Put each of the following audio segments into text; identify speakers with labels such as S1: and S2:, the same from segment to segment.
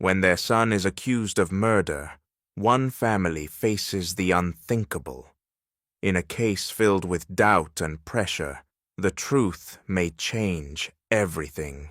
S1: When their son is accused of murder, one family faces the unthinkable. In a case filled with doubt and pressure, the truth may change everything.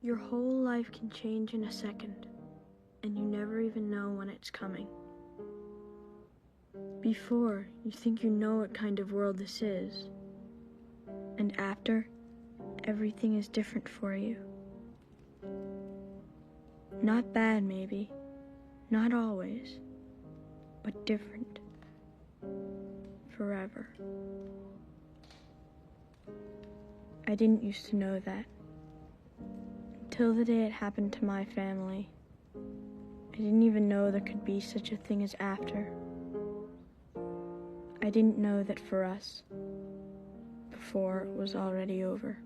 S2: Your whole life can change in a second, and you never even know when it's coming. Before, you think you know what kind of world this is, and after, everything is different for you. Not bad, maybe, not always, but different. Forever. I didn't used to know that. Until the day it happened to my family. I didn't even know there could be such a thing as after. I didn't know that for us, before it was already over.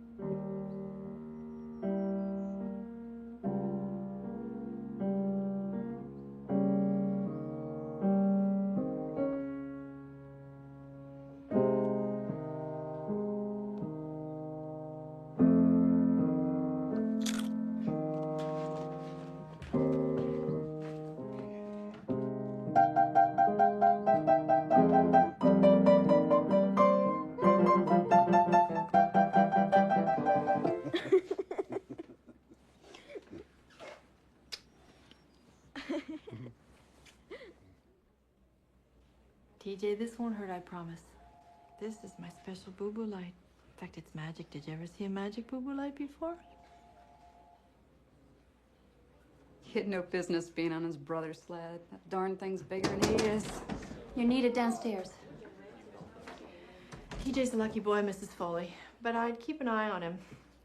S3: TJ, this won't hurt, I promise. This is my special boo-boo light. In fact, it's magic. Did you ever see a magic boo-boo light before?
S4: He had no business being on his brother's sled. That darn thing's bigger than he is.
S5: You're needed downstairs.
S3: TJ's a lucky boy, Mrs. Foley. But I'd keep an eye on him.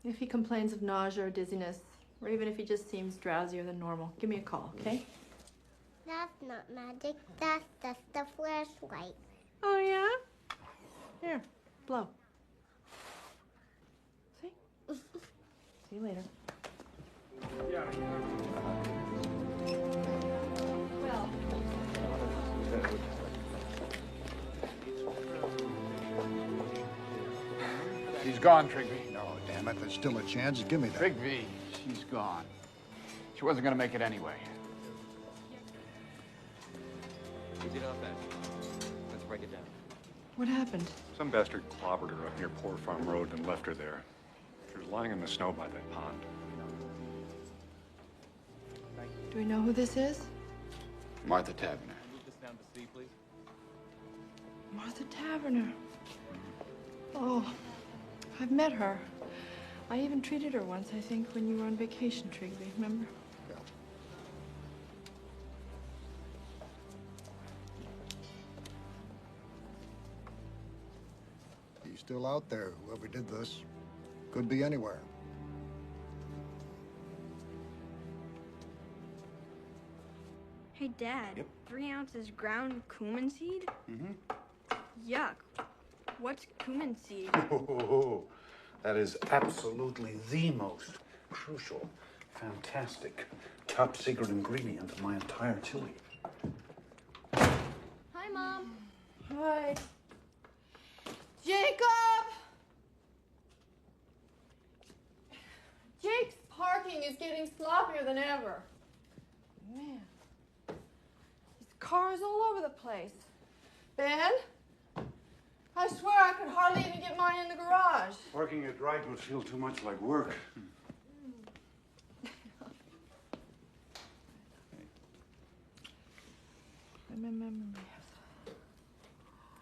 S3: If he complains of nausea or dizziness, or even if he just seems drowsier than normal, give me a call, okay?
S6: That's not magic. That's just a flashlight.
S3: Oh, yeah? Here, blow. See? See you later.
S4: Well,
S7: She's gone, Trigby.
S8: No, damn it. There's still a chance. Give me that.
S7: Trigby, she's gone. She wasn't gonna make it anyway.
S9: Easy enough, then. Let's break it down.
S3: What happened?
S7: Some bastard clobbered her up near Poor Farm Road and left her there. She was lying in the snow by that pond.
S3: Do we know who this is?
S8: Martha Tavener.
S9: Move this down to C, please.
S3: Martha Taverner. Oh, I've met her. I even treated her once, I think, when you were on vacation, Trigby, remember?
S8: He's still out there, whoever did this. Could be anywhere.
S2: Hey, Dad.
S10: Yep.
S2: 3 ounces ground cumin seed? Yuck. What's cumin seed?
S10: Oh, that is absolutely the most crucial, fantastic, top secret ingredient of my entire chili.
S5: Hi, Mom.
S3: Hi. Jacob! Jake's parking is getting sloppier than ever. Man. His car's all over the place. Ben? I swear I could hardly even get mine in the garage.
S10: Working it right would feel too much like work.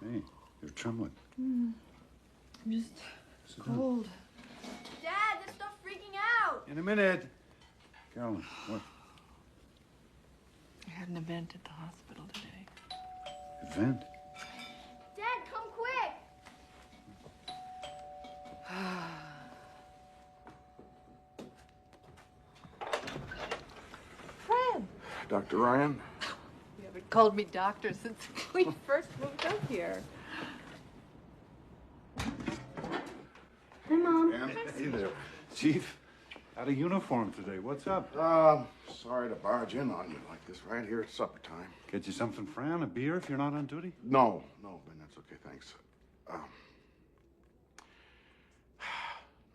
S10: Hey, you're trembling.
S3: I'm just cold.
S2: Dad, this stuff's freaking out.
S10: In a minute. Carolyn, what?
S3: I had an event at the hospital today.
S10: Event?
S2: Dad, come quick.
S3: Fred!
S8: Dr. Ryan?
S3: You haven't called me doctor since we first moved up here.
S2: Hi, Mom.
S10: Hey there. Chief, out of uniform today. What's up?
S11: Sorry to barge in on you like this right here at supper time.
S10: Get you something, Fran? A beer if you're not on duty?
S11: No, Ben, that's okay, thanks.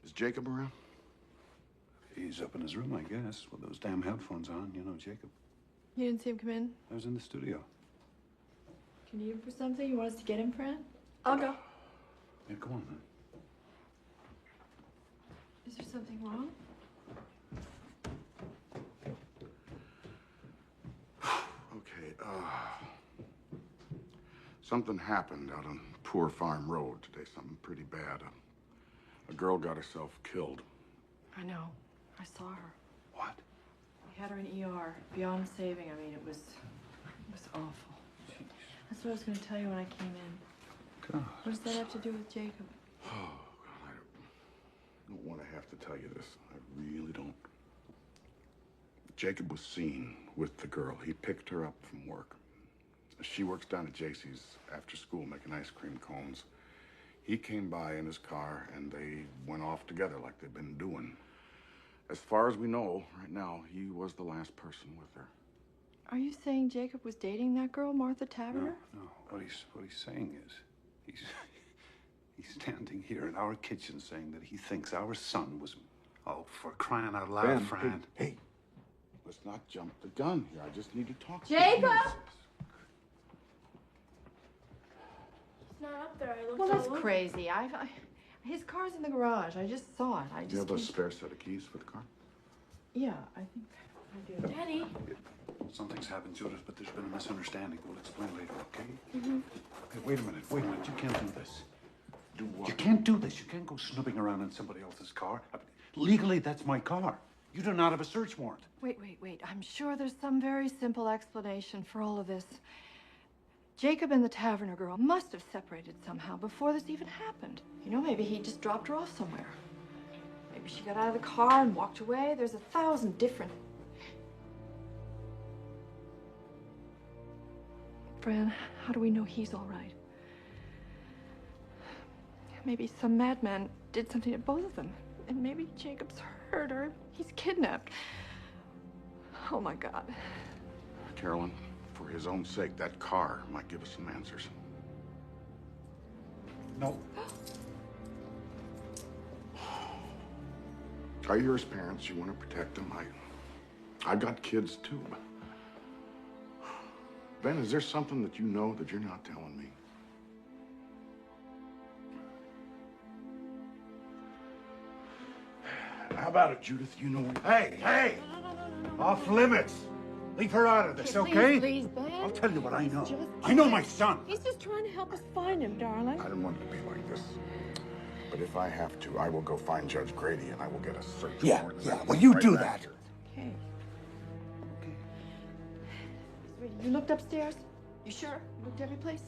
S11: Is Jacob around?
S10: He's up in his room, I guess, with those damn headphones on. You know, Jacob.
S3: You didn't see him come in?
S10: I was in the studio.
S3: Can you need him for something? You want us to get him, Fran? I'll go.
S10: Yeah, go on, then.
S3: Is there something wrong?
S11: Okay, something happened out on Poor Farm Road today, something pretty bad. A girl got herself killed.
S3: I know. I saw her.
S10: What?
S3: We had her in ER. Beyond saving. I mean, it was awful.
S10: Jeez.
S3: That's what I was going to tell you when I came in.
S10: God.
S3: What does that have to do with Jacob?
S11: Oh, God, I don't want to have to tell you this. I really don't. Jacob was seen with the girl. He picked her up from work. She works down at JC's after school making ice cream cones. He came by in his car and they went off together like they've been doing. As far as we know, right now, he was the last person with her.
S3: Are you saying Jacob was dating that girl, Martha Taverner?
S10: No. What he's saying is, he's standing here in our kitchen saying that he thinks our son was, oh, for crying out loud,
S11: Ben,
S10: Fran.
S11: hey, let's not jump the gun here. I just need to talk to
S3: Jacob!
S11: you.
S2: He's not up there. I looked
S3: Well,
S2: all
S3: that's
S2: over.
S3: crazy. His car's in the garage. I just saw it.
S11: Do you have a spare set of keys for the car?
S3: Yeah, I think I do.
S2: Daddy.
S10: Something's happened, Judith, but there's been a misunderstanding. We'll explain later, okay?
S3: Mm-hmm.
S10: Hey, wait a minute. You can't do this.
S11: Do what?
S10: You can't do this. You can't go snooping around in somebody else's car. Legally, that's my car. You do not have a search warrant.
S3: Wait. I'm sure there's some very simple explanation for all of this. Jacob and the Taverner girl must have separated somehow before this even happened. You know, maybe he just dropped her off somewhere. Maybe she got out of the car and walked away. There's 1,000 different... Fran, how do we know he's all right? Maybe some madman did something to both of them. And maybe Jacob's hurt or he's kidnapped. Oh, my God.
S11: Carolyn, for his own sake, that car might give us some answers.
S10: No.
S11: Are you his parents? You want to protect them? I got kids too. Ben, is there something that you know that you're not telling me? How about it, Judith? You know... Hey! Off limits! Leave her out of this, okay?
S3: Please, Ben.
S11: I'll tell you what I know.
S3: Just-
S11: I know my son!
S3: He's just trying to help us find him, darling.
S11: I didn't want it to be like this. But if I have to, I will go find Judge Grady and I will get a search warrant.
S8: Yeah, well, you do that.
S3: Okay. Sweetie, you looked upstairs? You sure? You looked every place?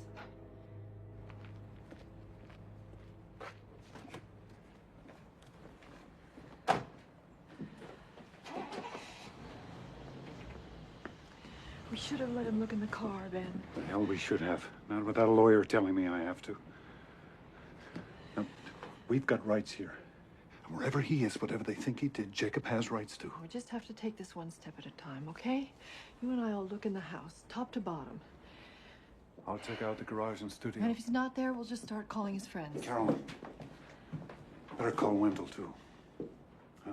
S3: We should have let him look in the car, Ben.
S10: The hell we should have. Not without a lawyer telling me I have to. Now, we've got rights here. And wherever he is, whatever they think he did, Jacob has rights too.
S3: We just have to take this one step at a time, okay? You and I'll look in the house, top to bottom.
S10: I'll check out the garage and studio.
S3: And if he's not there, we'll just start calling his friends.
S10: Carolyn, better call Wendell too. Huh?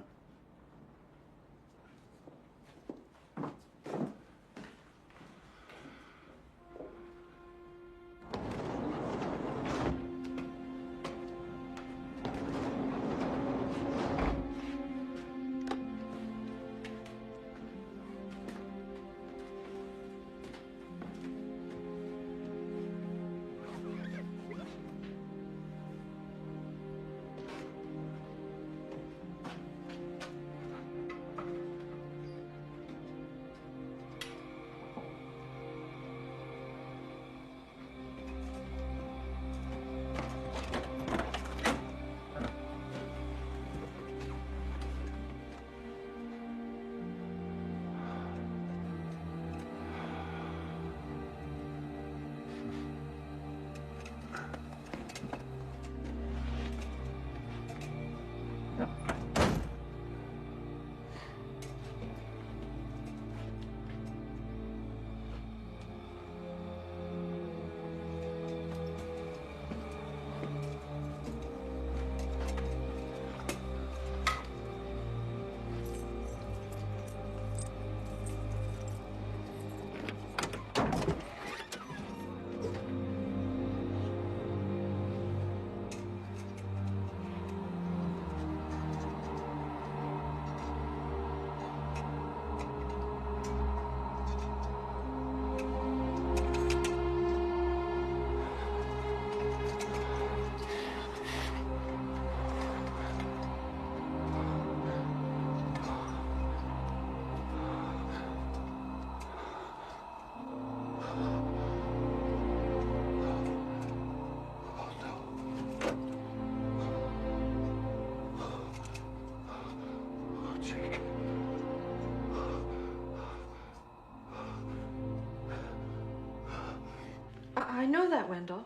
S3: I know that, Wendell.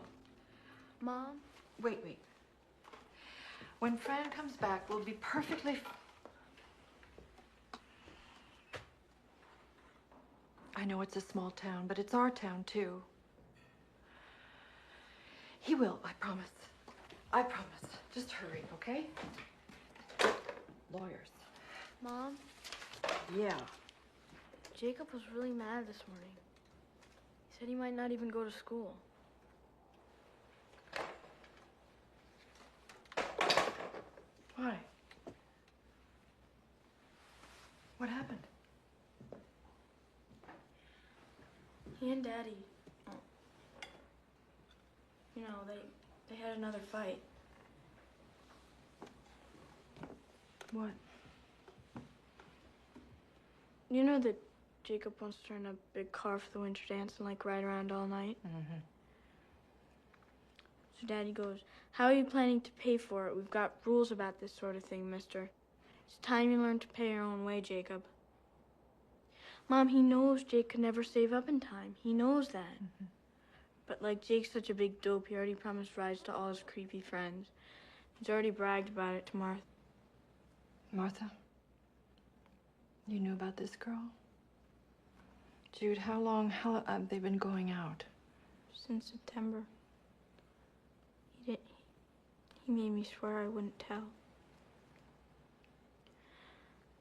S2: Mom?
S3: Wait. When Fran comes back, we'll be perfectly... I know it's a small town, but it's our town, too. He will, I promise. I promise. Just hurry, okay? Lawyers.
S2: Mom?
S3: Yeah.
S2: Jacob was really mad this morning. He said he might not even go to school.
S3: Why? What happened?
S2: He and Daddy, you know, they had another fight.
S3: What?
S2: You know that Jacob wants to rent a big car for the winter dance and like ride around all night?
S3: Mm-hmm.
S2: So Daddy goes, "How are you planning to pay for it? We've got rules about this sort of thing, mister. It's time you learn to pay your own way, Jacob." Mom, he knows Jake could never save up in time. He knows that.
S3: Mm-hmm.
S2: But like Jake's such a big dope, he already promised rides to all his creepy friends. He's already bragged about it to Martha.
S3: Martha? You knew about this girl? Jude, how long have they been going out?
S2: Since September. He made me swear I wouldn't tell.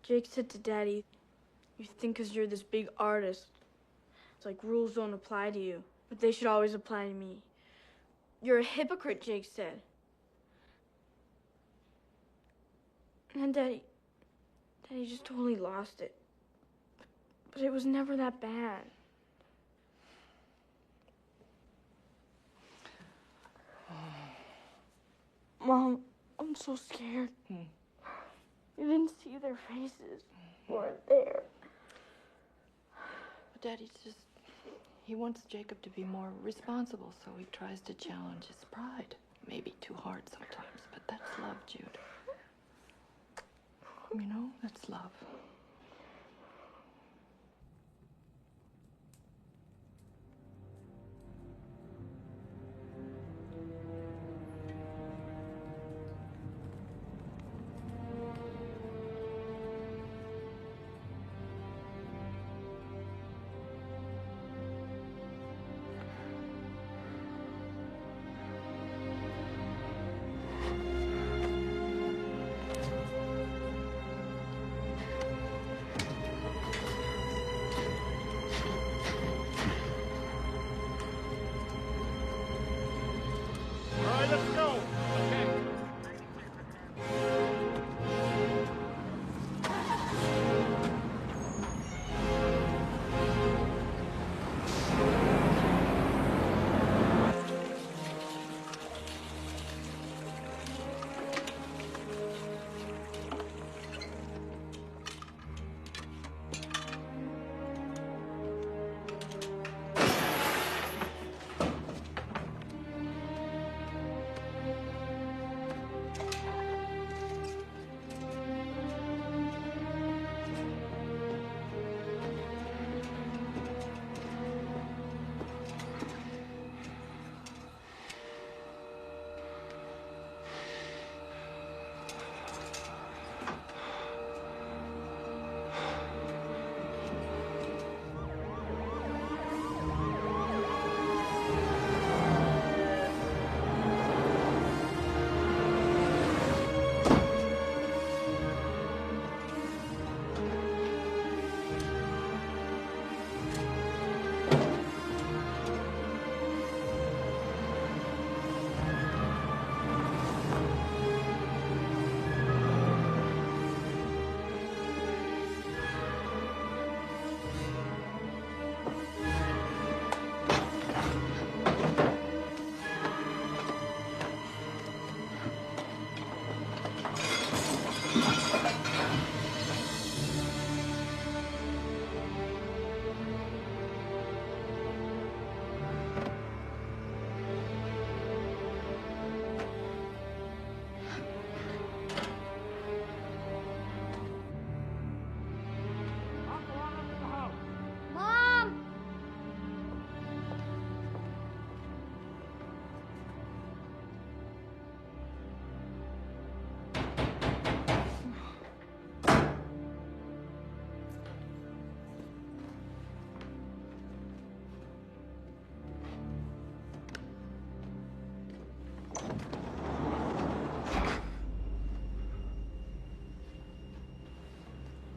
S2: Jake said to Daddy, "You think 'cause you're this big artist, It's like rules don't apply to you, but they should always apply to me. You're a hypocrite, Jake said. And Daddy just totally lost it. But it was never that bad. Mom, I'm so scared. You didn't see their faces. They weren't there.
S3: But Daddy's just... He wants Jacob to be more responsible, so he tries to challenge his pride. Maybe too hard sometimes, but that's love, Jude. You know, that's love.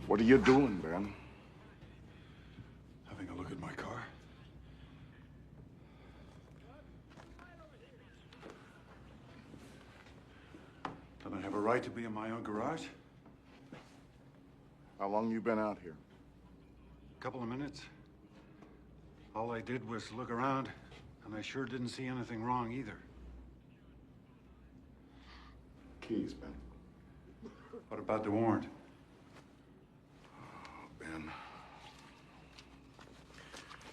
S11: What are you doing, Ben?
S10: Having a look at my car. Don't I have a right to be in my own garage?
S11: How long you been out here?
S10: A couple of minutes. All I did was look around, and I sure didn't see anything wrong either.
S11: Keys, Ben.
S10: What about the warrant?
S11: Ben,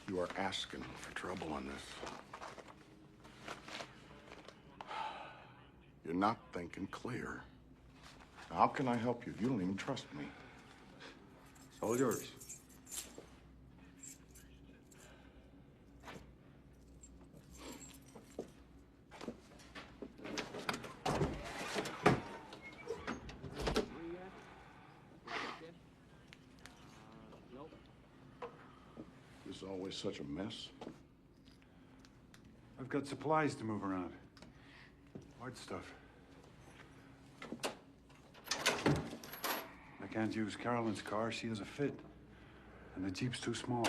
S11: you are asking for trouble on this. You're not thinking clear. How can I help you? You don't even trust me.
S10: It's all yours.
S11: This always such a mess.
S10: I've got supplies to move around. Hard stuff. I can't use Carolyn's car. She has a fit. And the Jeep's too small.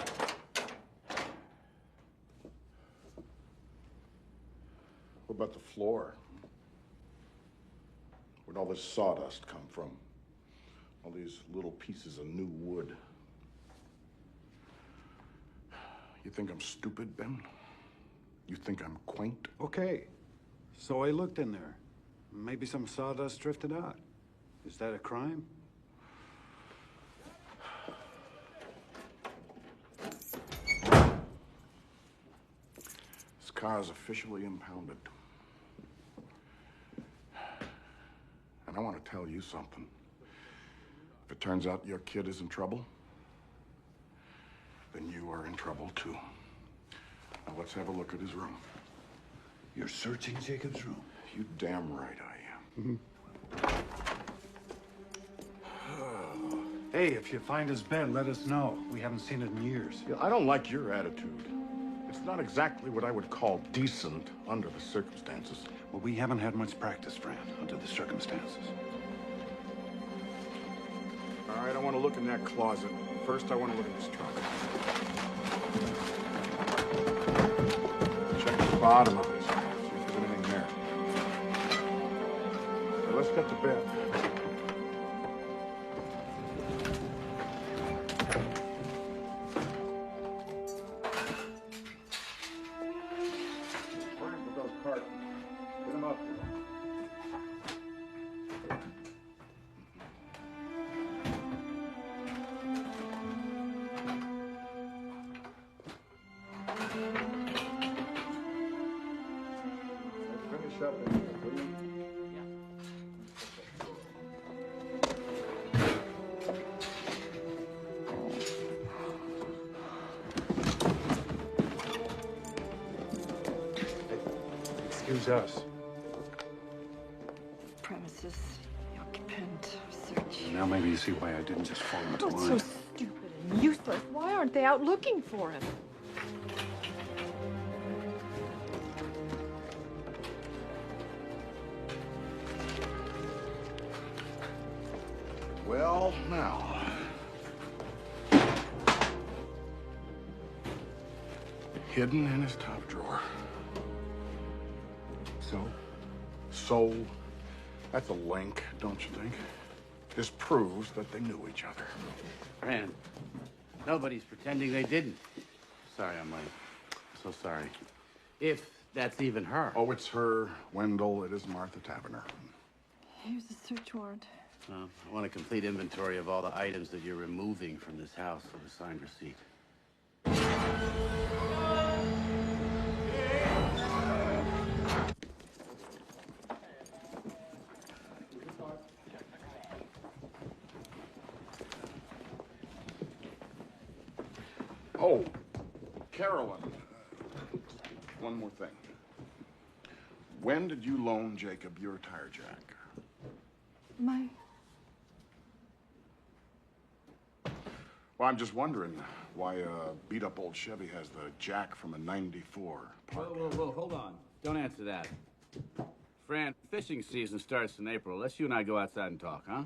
S11: What about the floor? Where'd all this sawdust come from? All these little pieces of new wood. You think I'm stupid, Ben? You think I'm quaint?
S10: Okay. So I looked in there. Maybe some sawdust drifted out. Is that a crime?
S11: This car is officially impounded. And I want to tell you something. If it turns out your kid is in trouble, then you are in trouble too. Now let's have a look at his room.
S10: You're searching Jacob's room?
S11: You damn right I am.
S10: Hey, if you find his bed, let us know. We haven't seen it in years.
S11: I don't like your attitude. It's not exactly what I would call decent under the circumstances.
S10: Well, we haven't had much practice, Fran, under the circumstances.
S11: All right, I want to look in that closet. First, I want to look at this trunk. Check the bottom of it. See if there's anything there. Now, let's get to bed. With those cartons. Get them up. Finish up in here, will you?
S10: Excuse us.
S3: Premises, occupant, search.
S10: Now maybe you see why I didn't just fall into
S3: What's
S10: line.
S3: so stupid and useless? Why aren't they out looking for him?
S11: Well, now. Hidden in his top drawer. So, that's a link, don't you think? This proves that they knew each other.
S12: Fran, nobody's pretending they didn't. Sorry I'm late. So sorry. If that's even her.
S11: Oh, it's her, Wendell. It is Martha Taverner.
S3: Here's the search warrant.
S12: I want a complete inventory of all the items that you're removing from this house with a signed receipt.
S11: Oh, Carolyn. One more thing. When did you loan Jacob your tire jack?
S3: My...
S11: Well, I'm just wondering why a beat-up old Chevy has the jack from a '94 Park.
S12: Whoa, hold on. Don't answer that. Fran, fishing season starts in April. Let's you and I go outside and talk, huh?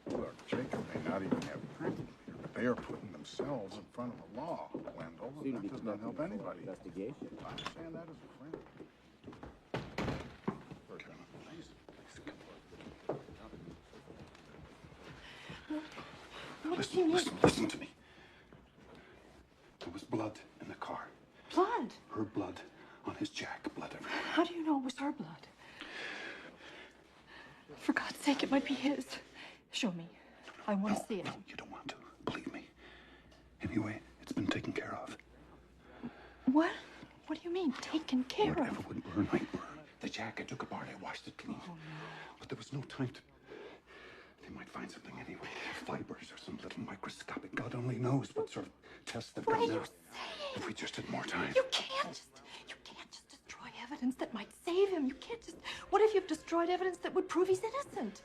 S11: Look, Jacob may not even have printed here, but they are putting themselves in front of the law, Wendell. That does not help anybody.
S12: Investigation.
S11: I understand that as a friend.
S10: Listen to me. There was blood in the car.
S3: Blood?
S10: Her blood on his jack. Blood everywhere.
S3: How do you know it was her blood? For God's sake, it might be his. Show me. I want to see it.
S10: No, you don't want to. Believe me. Anyway, it's been taken care of.
S3: What? What do you mean, taken care
S10: Whatever
S3: of?
S10: would burn might burn. The jack I took apart, I washed it clean.
S3: Oh, no.
S10: But there was no time to... They might find something anyway. Fibers or some little microscopic. God only knows what sort of tests they've done now.
S3: What are you saying?
S10: If we just had more time.
S3: You can't just destroy evidence that might save him. You can't just... What if you've destroyed evidence that would prove he's innocent?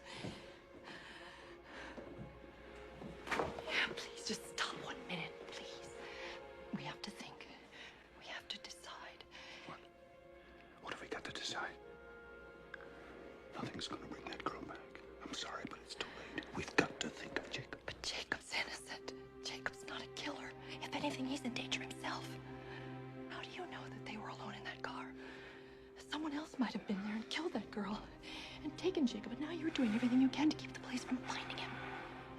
S3: Please, just stop 1 minute, please. We have to think. We have to decide.
S10: What have we got to decide? Nothing's gonna bring that girl back. I'm sorry, but it's too late. We've got to think of Jacob.
S3: But Jacob's innocent. Jacob's not a killer. If anything, he's in danger himself. How do you know that they were alone in that car? Someone someone else might have been there and killed that girl and taken Jacob, and now you're doing everything you can to keep the police from finding him.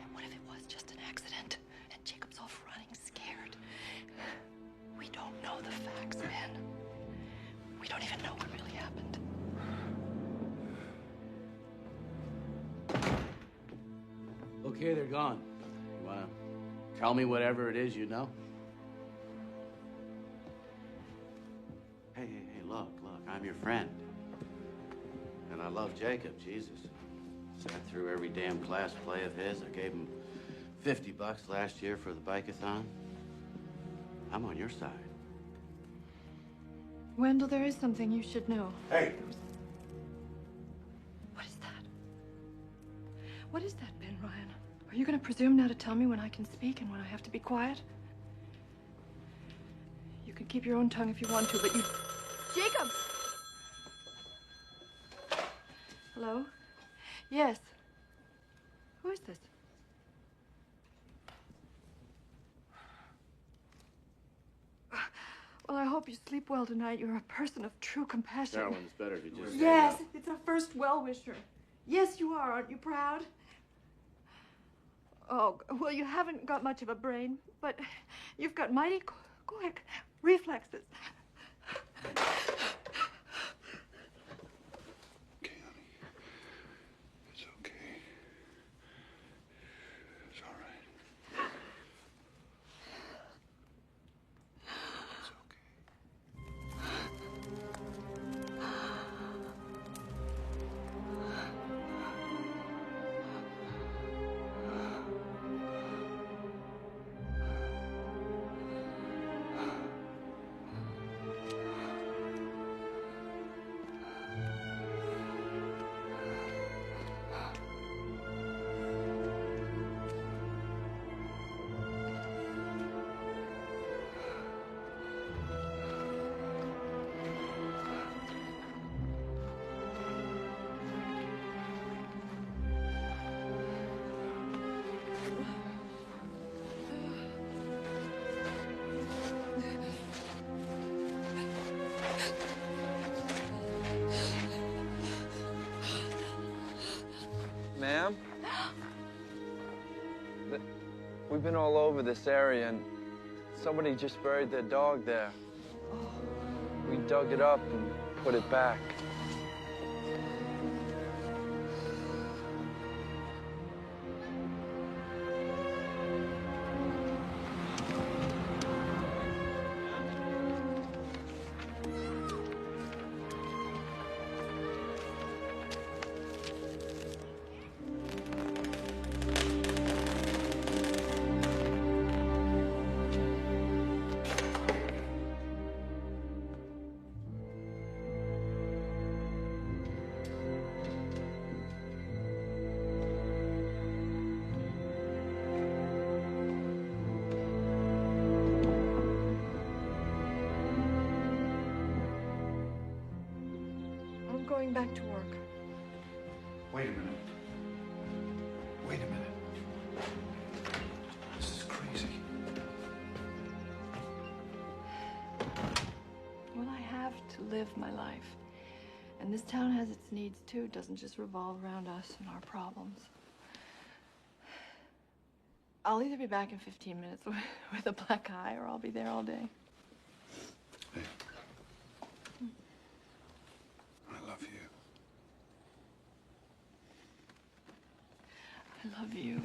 S3: And what if it was just an accident and Jacob's off running scared? We don't know the facts, Ben. We don't even know what really happened.
S12: Okay, they're gone. You wanna tell me whatever it is you know? Hey, look, I'm your friend. And I love Jacob, Jesus. Sat through every damn class play of his. I gave him $50 last year for the bike-a-thon. I'm on your side.
S3: Wendell, there is something you should know.
S11: Hey!
S3: What is that? What is that, Ben Ryan? Are you going to presume now to tell me when I can speak and when I have to be quiet? You can keep your own tongue if you want to, but you... Jacob! Hello? Yes. Who is this? Well, I hope you sleep well tonight. You're a person of true compassion.
S12: Carolyn, it's better if you just...
S3: Yes, it's a first well-wisher. Yes, you are. Aren't you proud? Oh, well, you haven't got much of a brain, but you've got mighty quick reflexes.
S10: Okay, honey. It's okay. It's all right. It's okay.
S13: Ma'am? We've been all over this area, and somebody just buried their dog there. We dug it up and put it back.
S3: I'm going back to work.
S10: Wait a minute. Wait a minute. This is crazy.
S3: Well, I have to live my life. And this town has its needs, too. It doesn't just revolve around us and our problems. I'll either be back in 15 minutes with a black eye, or I'll be there all day.
S10: Hey. I love you.
S3: I love you.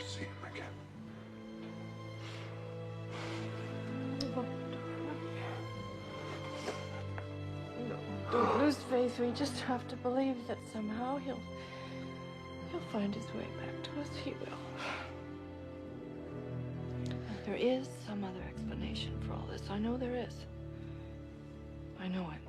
S10: see him again.
S3: Don't lose faith. We just have to believe that somehow he'll find his way back to us. He will. There is some other explanation for all this. I know there is. I know it.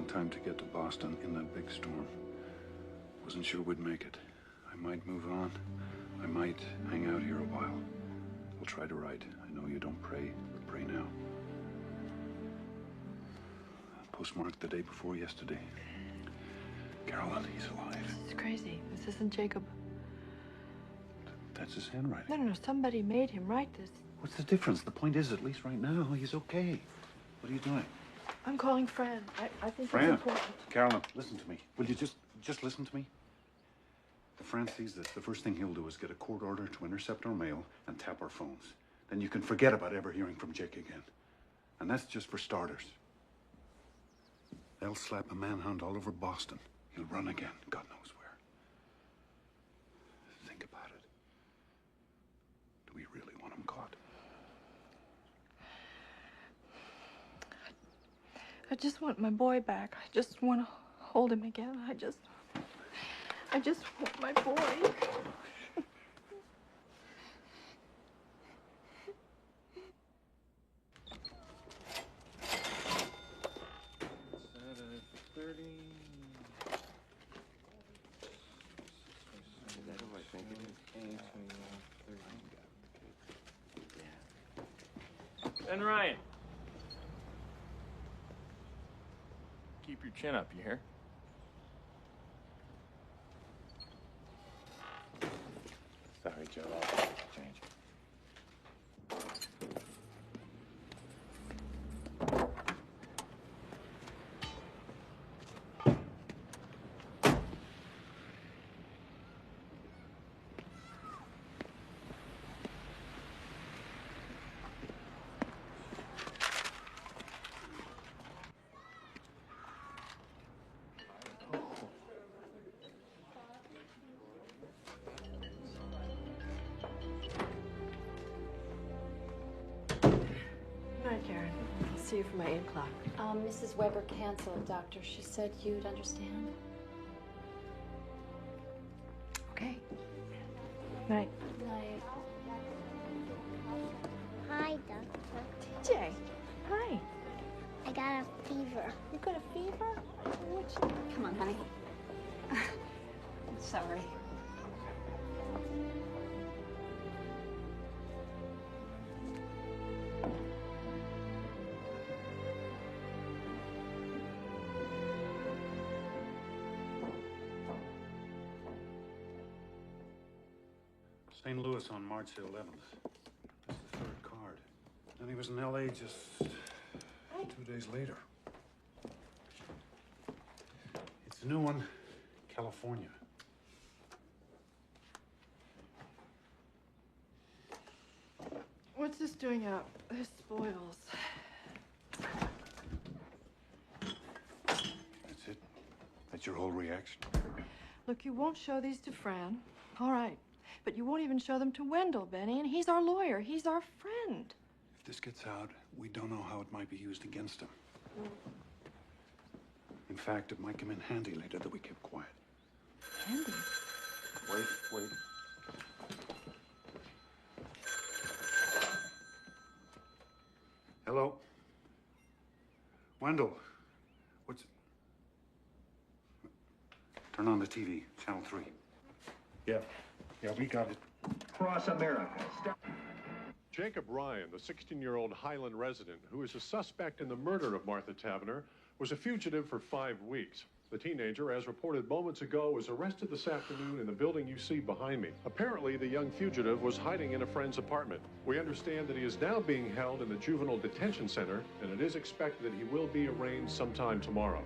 S10: Time to get to Boston in that big storm. Wasn't sure we'd make it. I might move on. I might hang out here a while. I'll try to write. I know you don't pray, but pray now. Postmarked the day before yesterday. Carolyn, he's alive.
S3: This is crazy. This isn't Jacob.
S10: That's his handwriting.
S3: No. Somebody made him write this.
S10: What's the difference? The point is, at least right now, he's okay. What are you doing?
S3: I'm calling Fran. I think
S10: Fran?
S3: it's important.
S10: Carolyn, listen to me. Will you just listen to me? If Fran sees this, the first thing he'll do is get a court order to intercept our mail and tap our phones. Then you can forget about ever hearing from Jake again. And that's just for starters. They'll slap a manhunt all over Boston. He'll run again, God knows where. Think about it. Do we really want him caught?
S3: I just want my boy back. I just want to hold him again. I just want my boy.
S9: And Ryan. Keep your chin up, you hear? Sorry, Joe. I'll change.
S3: Karen. I'll see you for my 8 o'clock.
S5: Mrs. Weber canceled, Doctor. She said you'd understand.
S3: Okay. Night.
S5: Night.
S6: Hi, Doctor.
S3: TJ. Hi.
S6: I got a fever.
S3: You got a fever?
S4: Come on, honey. I'm sorry.
S10: St. Louis on March 11th. That's the 3rd card. Then he was in L.A. just 2 days later. It's a new one, California.
S3: What's this doing out? This spoils.
S10: That's it? That's your whole reaction?
S3: Look, you won't show these to Fran. All right. But you won't even show them to Wendell, Benny, and he's our lawyer. He's our friend.
S10: If this gets out, we don't know how it might be used against him. In fact, it might come in handy later that we keep quiet.
S3: Handy?
S10: Wait. Hello? Wendell, what's... Turn on the TV, channel 3. Yeah, we got it.
S14: Across America.
S15: Jacob Ryan, the 16-year-old Highland resident who is a suspect in the murder of Martha Tavener,
S14: was a fugitive for 5 weeks. The teenager, as reported moments ago, was arrested this afternoon in the building you see behind me. Apparently, the young fugitive was hiding in a friend's apartment. We understand that he is now being held in the juvenile detention center, and it is expected that he will be arraigned sometime tomorrow.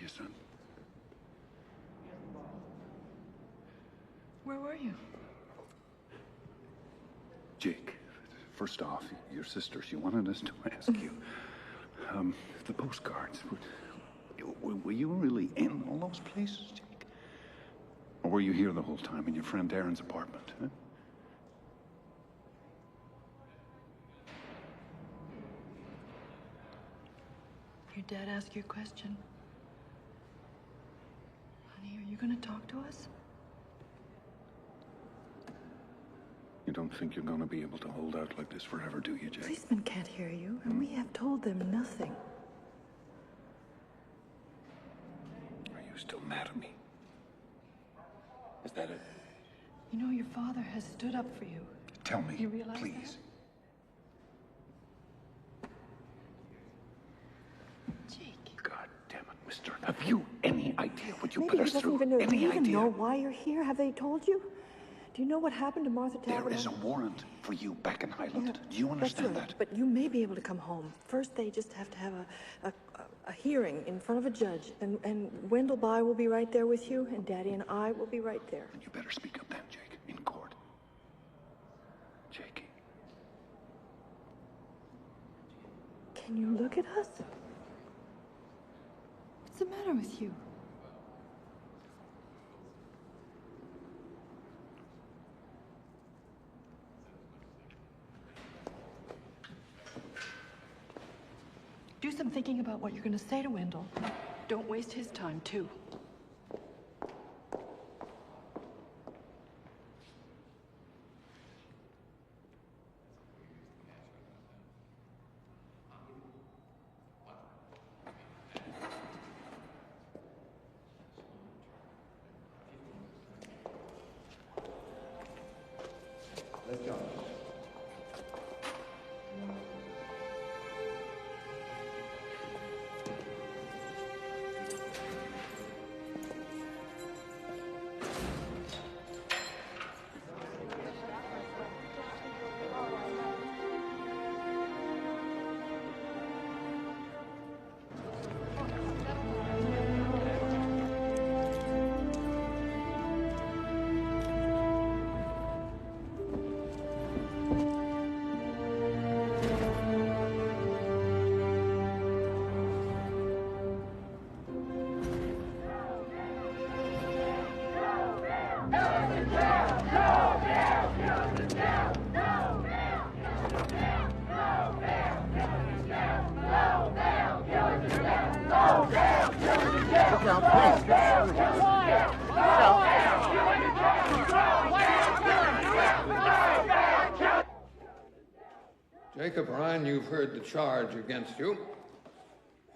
S10: Son.
S3: Where were you?
S10: Jake, first off, your sister, she wanted us to ask you, the postcards, were you really in all those places, Jake? Or were you here the whole time in your friend Aaron's apartment, huh?
S3: Your dad asked you a question. Honey, are you gonna talk to us?
S10: You don't think you're gonna be able to hold out like this forever, do you, Jake?
S3: Policemen can't hear you, and we have told them nothing.
S10: Are you still mad at me? Is that it?
S3: You know, your father has stood up for you.
S10: Tell me,
S3: You realize
S10: please.
S3: that? Jake.
S10: God damn it, mister. Have you any idea what you
S3: Maybe
S10: put
S3: he
S10: us
S3: doesn't
S10: through?
S3: even know. Do
S10: Any
S3: you even
S10: idea?
S3: know why you're here? Have they told you? Do you know what happened to Martha Taverner?
S10: There is a warrant for you back in Highland. Do you understand
S3: That's right.
S10: that?
S3: But you may be able to come home. First, they just have to have a hearing in front of a judge, and Wendell By will be right there with you, and Daddy and I will be right there.
S10: And you better speak up then, Jake, in court. Jake.
S3: Can you look at us? What's the matter with you? Do some thinking about what you're going to say to Wendell. Don't waste his time, too.
S13: Let's go.
S15: Jacob Ryan, you've heard the charge against you.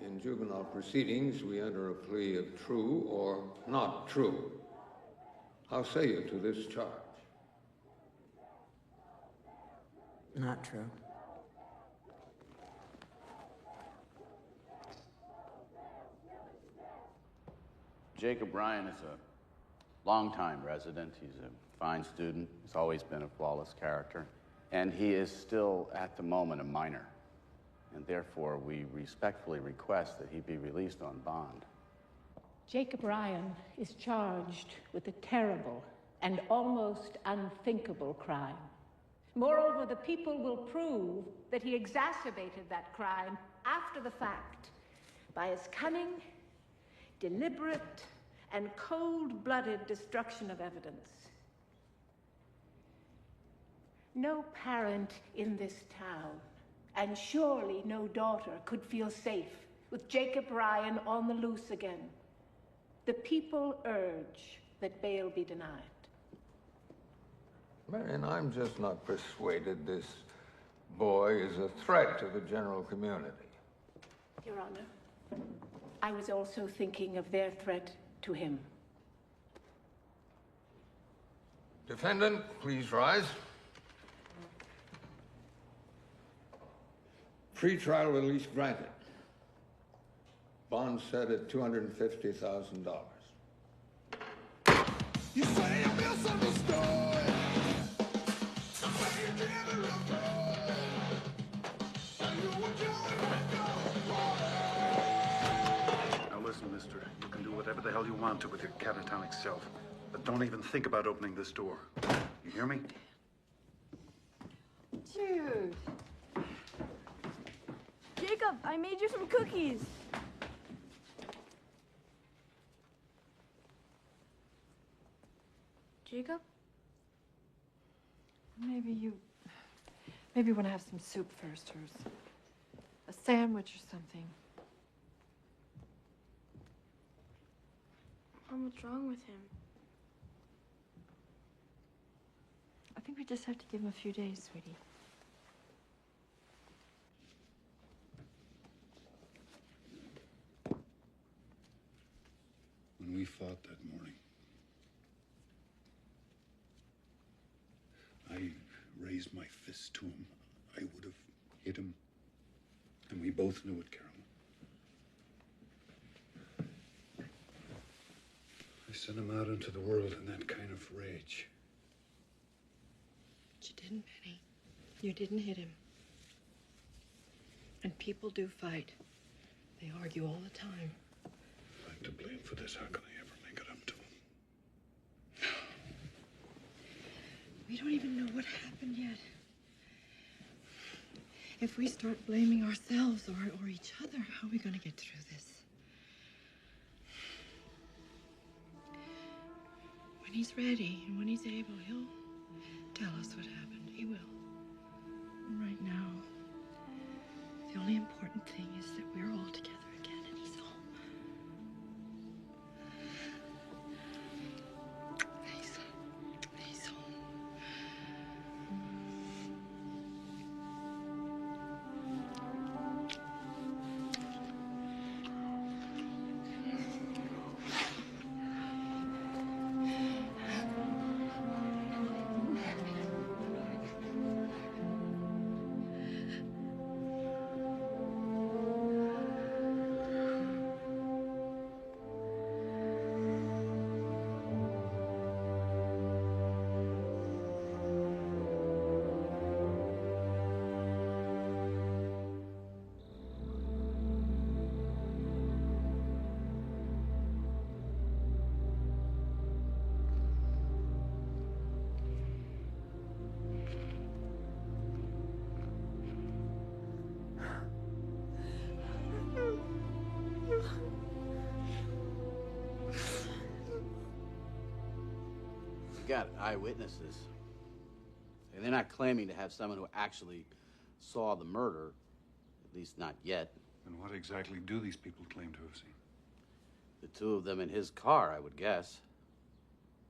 S15: In juvenile proceedings, we enter a plea of true or not true. How say you to this charge?
S16: Not true.
S12: Jacob Ryan is a longtime resident. He's a fine student. He's always been a flawless character. And he is still, at the moment, a minor. And therefore, we respectfully request that he be released on bond.
S17: Jacob Ryan is charged with a terrible and almost unthinkable crime. Moreover, the people will prove that he exacerbated that crime after the fact by his cunning, deliberate, and cold-blooded destruction of evidence. No parent in this town, and surely no daughter, could feel safe with Jacob Ryan on the loose again. The people urge that bail be denied.
S15: Marion, I'm just not persuaded this boy is a threat to the general community.
S17: Your Honor, I was also thinking of their threat to him.
S15: Defendant, please rise. Pre-trial release granted. Bond set at $250,000. You say you misunderstood.
S10: Now listen, mister. You can do whatever the hell you want to with your catatonic self. But don't even think about opening this door. You hear me?
S3: Jude.
S2: Jacob, I made you some cookies. Jacob?
S3: Maybe you want to have some soup first, or a sandwich or something.
S2: Mom, what's wrong with him?
S3: I think we just have to give him a few days, sweetie.
S10: When we fought that morning, I raised my fist to him. I would have hit him. And we both knew it, Carolyn. I sent him out into the world in that kind of rage.
S3: But you didn't, Penny. You didn't hit him. And people do fight. They argue all the time.
S10: If I'm to blame for this, how can I ever make it up to him?
S3: We don't even know what happened yet. If we start blaming ourselves or each other, how are we going to get through this? When he's ready and when he's able, he'll tell us what happened. He will. And right now, the only important thing is that we're all together again and he's home. He's home.
S12: Got eyewitnesses. And they're not claiming to have someone who actually saw the murder, at least not yet.
S10: And what exactly do these people claim to have seen?
S12: The two of them in his car, I would guess.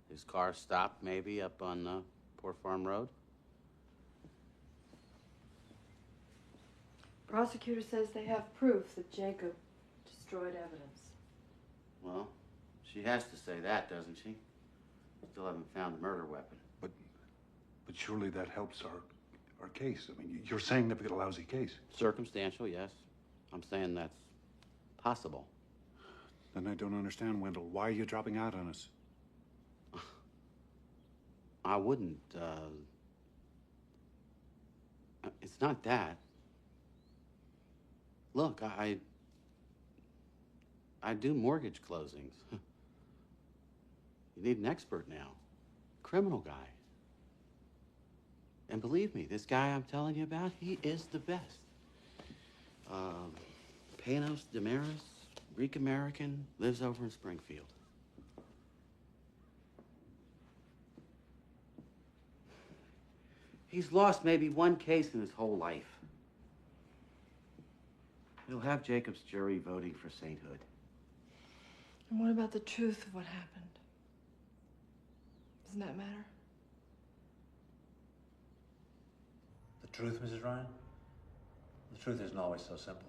S12: His car stopped maybe up on Poor Farm Road.
S3: Prosecutor says they have proof that Jacob destroyed evidence.
S12: Well, she has to say that, doesn't she? Still haven't found the murder weapon.
S10: But surely that helps our case. I mean, you're saying they've got a lousy case.
S12: Circumstantial, yes. I'm saying that's possible.
S10: Then I don't understand, Wendell. Why are you dropping out on us?
S12: I wouldn't, it's not that. Look, I do mortgage closings. You need an expert now. Criminal guy. And believe me, this guy I'm telling you about, he is the best. Panos Damaris, Greek American, lives over in Springfield. He's lost maybe one case in his whole life. He'll have Jacob's jury voting for sainthood.
S3: And what about the truth of what happened? Doesn't that matter?
S18: The truth, Mrs. Ryan? The truth isn't always so simple.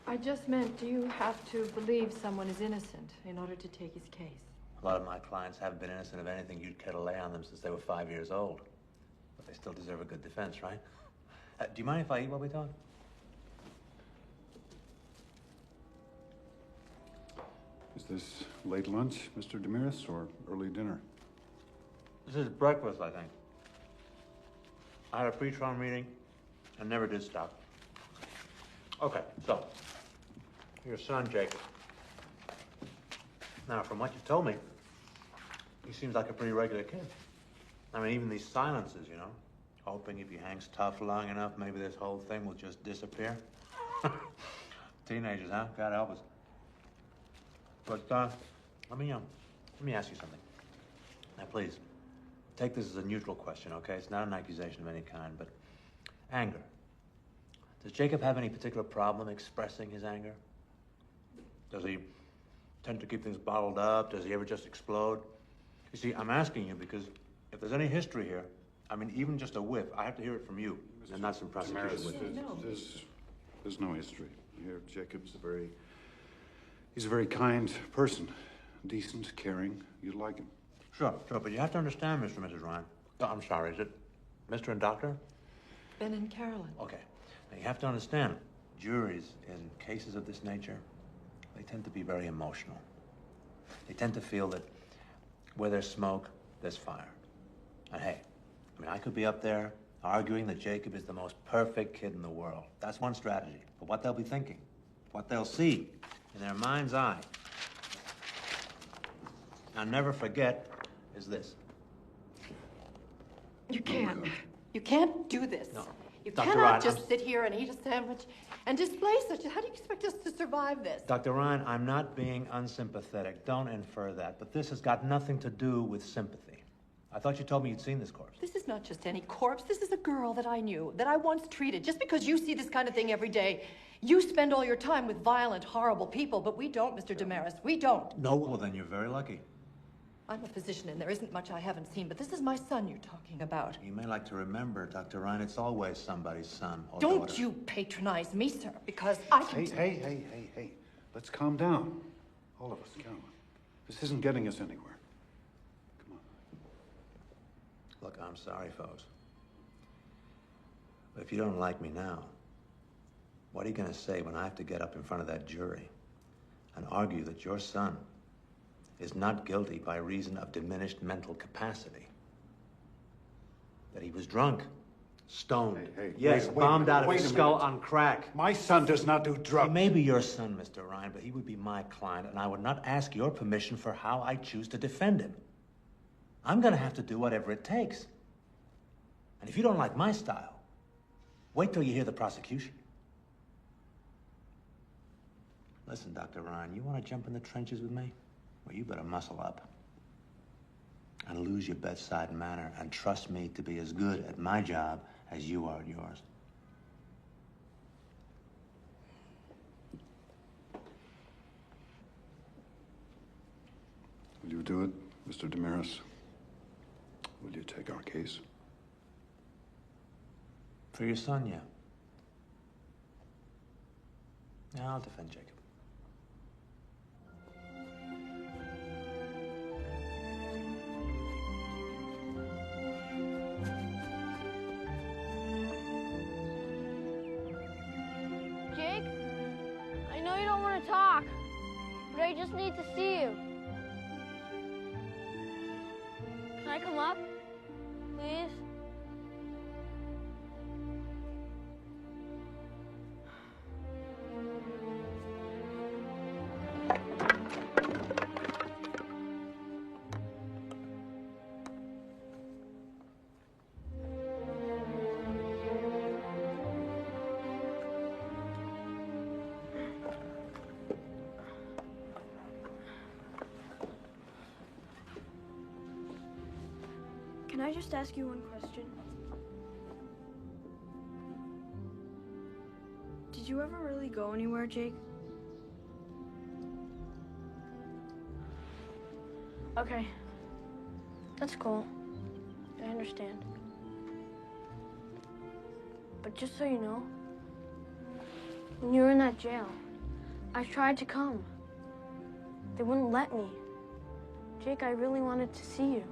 S3: I just meant, do you have to believe someone is innocent in order to take his case?
S18: A lot of my clients haven't been innocent of anything you'd care to lay on them since they were 5 years old. But they still deserve a good defense, right? Do you mind if I eat while we talk?
S10: Is this late lunch, Mr. Damaris, or early dinner?
S18: This is breakfast, I think. I had a pre-trial meeting and never did stop. Okay, so, your son, Jacob. Now, from what you told me, he seems like a pretty regular kid. I mean, even these silences, you know, hoping if he hangs tough long enough, maybe this whole thing will just disappear. Teenagers, huh? God help us. But, let me ask you something. Now, please, take this as a neutral question, okay? It's not an accusation of any kind, but anger. Does Jacob have any particular problem expressing his anger? Does he tend to keep things bottled up? Does he ever just explode? You see, I'm asking you because if there's any history here, I mean, even just a whiff, I have to hear it from you, and not some prosecution witness.
S10: There's no history here. Jacob's he's a very kind person. Decent, caring. You'd like him.
S18: Sure, but you have to understand, Mr. and Mrs. Ryan. Oh, I'm sorry, is it Mr. and Doctor?
S3: Ben and Carolyn.
S18: Okay. Now, you have to understand, juries in cases of this nature, they tend to be very emotional. They tend to feel that where there's smoke, there's fire. And hey, I mean, I could be up there arguing that Jacob is the most perfect kid in the world. That's one strategy. But what they'll be thinking, what they'll see in their mind's eye, I'll never forget, is this.
S3: You can't. You can't do this.
S18: No.
S3: You
S18: Dr.
S3: cannot
S18: Ryan,
S3: just sit here and eat a sandwich and display such. How do you expect us to survive this?
S18: Dr. Ryan, I'm not being unsympathetic. Don't infer that. But this has got nothing to do with sympathy. I thought you told me you'd seen this corpse.
S3: This is not just any corpse. This is a girl that I knew, that I once treated. Just because you see this kind of thing every day, you spend all your time with violent, horrible people, but we don't, Mr. Damaris. We don't.
S18: No, well, then you're very lucky.
S3: I'm a physician, and there isn't much I haven't seen, but this is my son you're talking about.
S18: You may like to remember, Dr. Ryan, it's always somebody's son or
S3: Don't
S18: daughter.
S3: you patronize me, sir, because I can...
S10: Hey. Let's calm down. All of us, Carolyn. This isn't getting us anywhere.
S18: Look, I'm sorry, folks. But if you don't like me now, what are you going to say when I have to get up in front of that jury and argue that your son is not guilty by reason of diminished mental capacity? That he was drunk, stoned, yes, bombed out of his skull on crack.
S10: My son does not do drugs.
S18: He may be your son, Mr. Ryan, but he would be my client, and I would not ask your permission for how I choose to defend him. I'm going to have to do whatever it takes. And if you don't like my style, wait till you hear the prosecution. Listen, Dr. Ryan, you want to jump in the trenches with me? Well, you better muscle up and lose your bedside manner and trust me to be as good at my job as you are at yours.
S10: Will you do it, Mr. Damaris? Will you take our case?
S18: For your son, yeah. Yeah, I'll defend Jacob.
S2: Jake, I know you don't want to talk, But I just need to see you. Can I come up? Please? Can I just ask you one question? Did you ever really go anywhere, Jake? Okay. That's cool. I understand. But just so you know, when you were in that jail, I tried to come. They wouldn't let me. Jake, I really wanted to see you.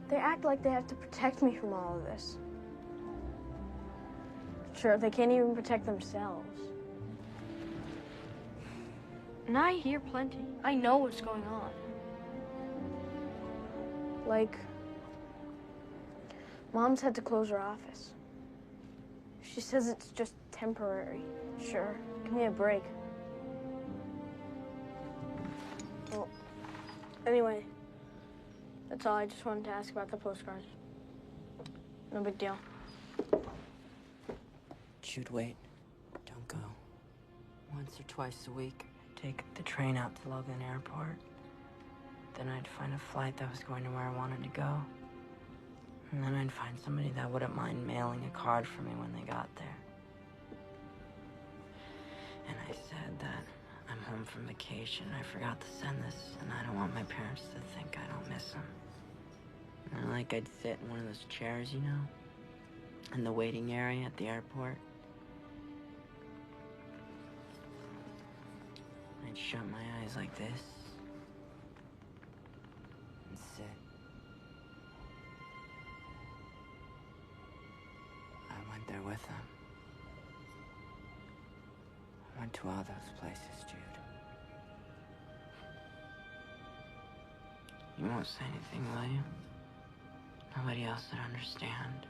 S2: They act like they have to protect me from all of this. Sure, they can't even protect themselves. And I hear plenty. I know what's going on. Like, Mom's had to close her office. She says it's just temporary. Sure, give me a break. Well, anyway, that's all. I just wanted to ask about the postcards. No big deal.
S16: Jude, wait. Don't go. Once or twice a week, I'd take the train out to Logan Airport. Then I'd find a flight that was going to where I wanted to go. And then I'd find somebody that wouldn't mind mailing a card for me when they got there. And I said that I'm home from vacation. I forgot to send this, and I don't want my parents to think I don't miss them. And like I'd sit in one of those chairs, you know, in the waiting area at the airport. I'd shut my eyes like this and sit. I went there with them. I went to all those places, Jude. You won't say anything, will you? Nobody else would understand.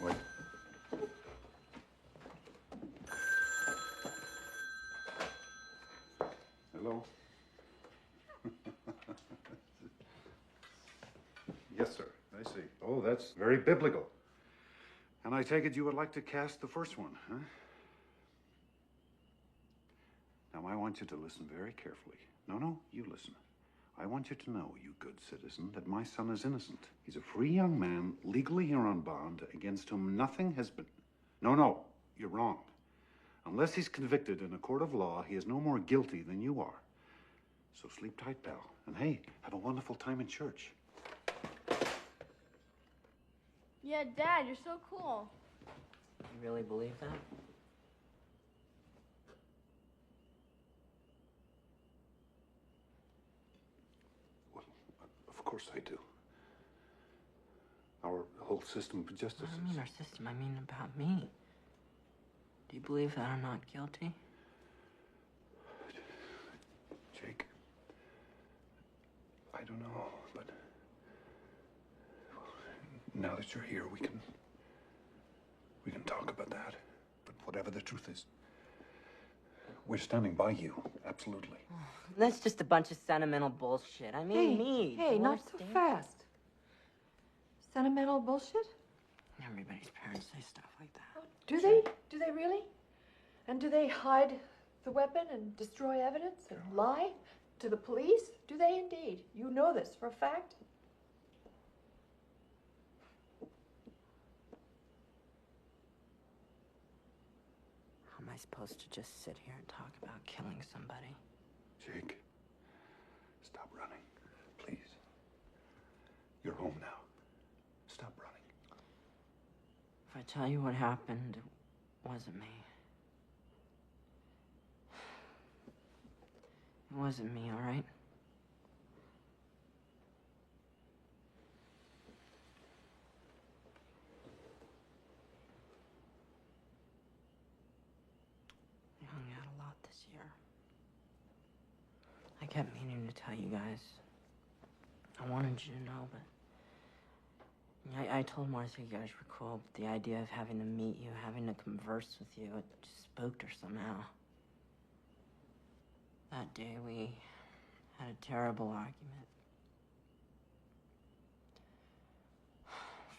S11: Wait. Hello? Yes, sir. I see. Oh, that's very biblical. And I take it you would like to cast the first one, huh? Now, I want you to listen very carefully. No, you listen. I want you to know, you good citizen, that my son is innocent. He's a free young man, legally here on bond, against whom nothing has been... No, you're wrong. Unless he's convicted in a court of law, he is no more guilty than you are. So sleep tight, pal. And hey, have a wonderful time in church.
S2: Yeah, Dad, you're so cool.
S16: You really believe that?
S11: Well, of course I do. Our whole system of justice
S16: I don't mean our system, I mean about me. Do you believe that I'm not guilty?
S11: Jake, I don't know, but now that you're here, we can talk about that. But whatever the truth is, we're standing by you, absolutely.
S16: That's just a bunch of sentimental bullshit. I mean, me.
S3: Hey,
S16: Do you
S3: not so
S16: understand?
S3: fast. Sentimental bullshit?
S16: Everybody's parents say stuff like that.
S3: Do they? Do they really? And do they hide the weapon and destroy evidence and lie to the police? Do they indeed? You know this for a fact?
S16: How am I supposed to just sit here and talk about killing somebody?
S11: Jake, stop running, please. You're home now. Stop running.
S16: If I tell you what happened. It wasn't me. It wasn't me, all right? I hung out a lot this year. I kept meaning to tell you guys. I wanted you to know, but... I told Martha you guys were cool, but the idea of having to meet you, having to converse with you, it just spooked her somehow. That day, we had a terrible argument.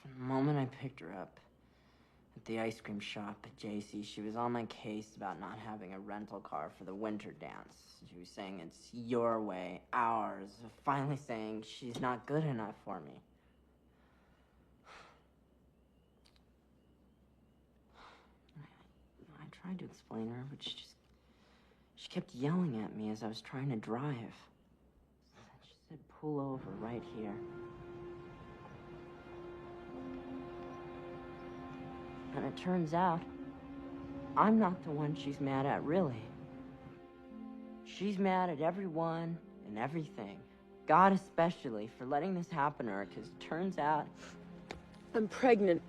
S16: From the moment I picked her up at the ice cream shop at JC, she was on my case about not having a rental car for the winter dance. She was saying it's your way, ours, finally saying she's not good enough for me. I tried to explain to her, but she kept yelling at me as I was trying to drive. She said, pull over right here. And it turns out, I'm not the one she's mad at, really. She's mad at everyone and everything. God especially, for letting this happen to her, because it turns out I'm pregnant.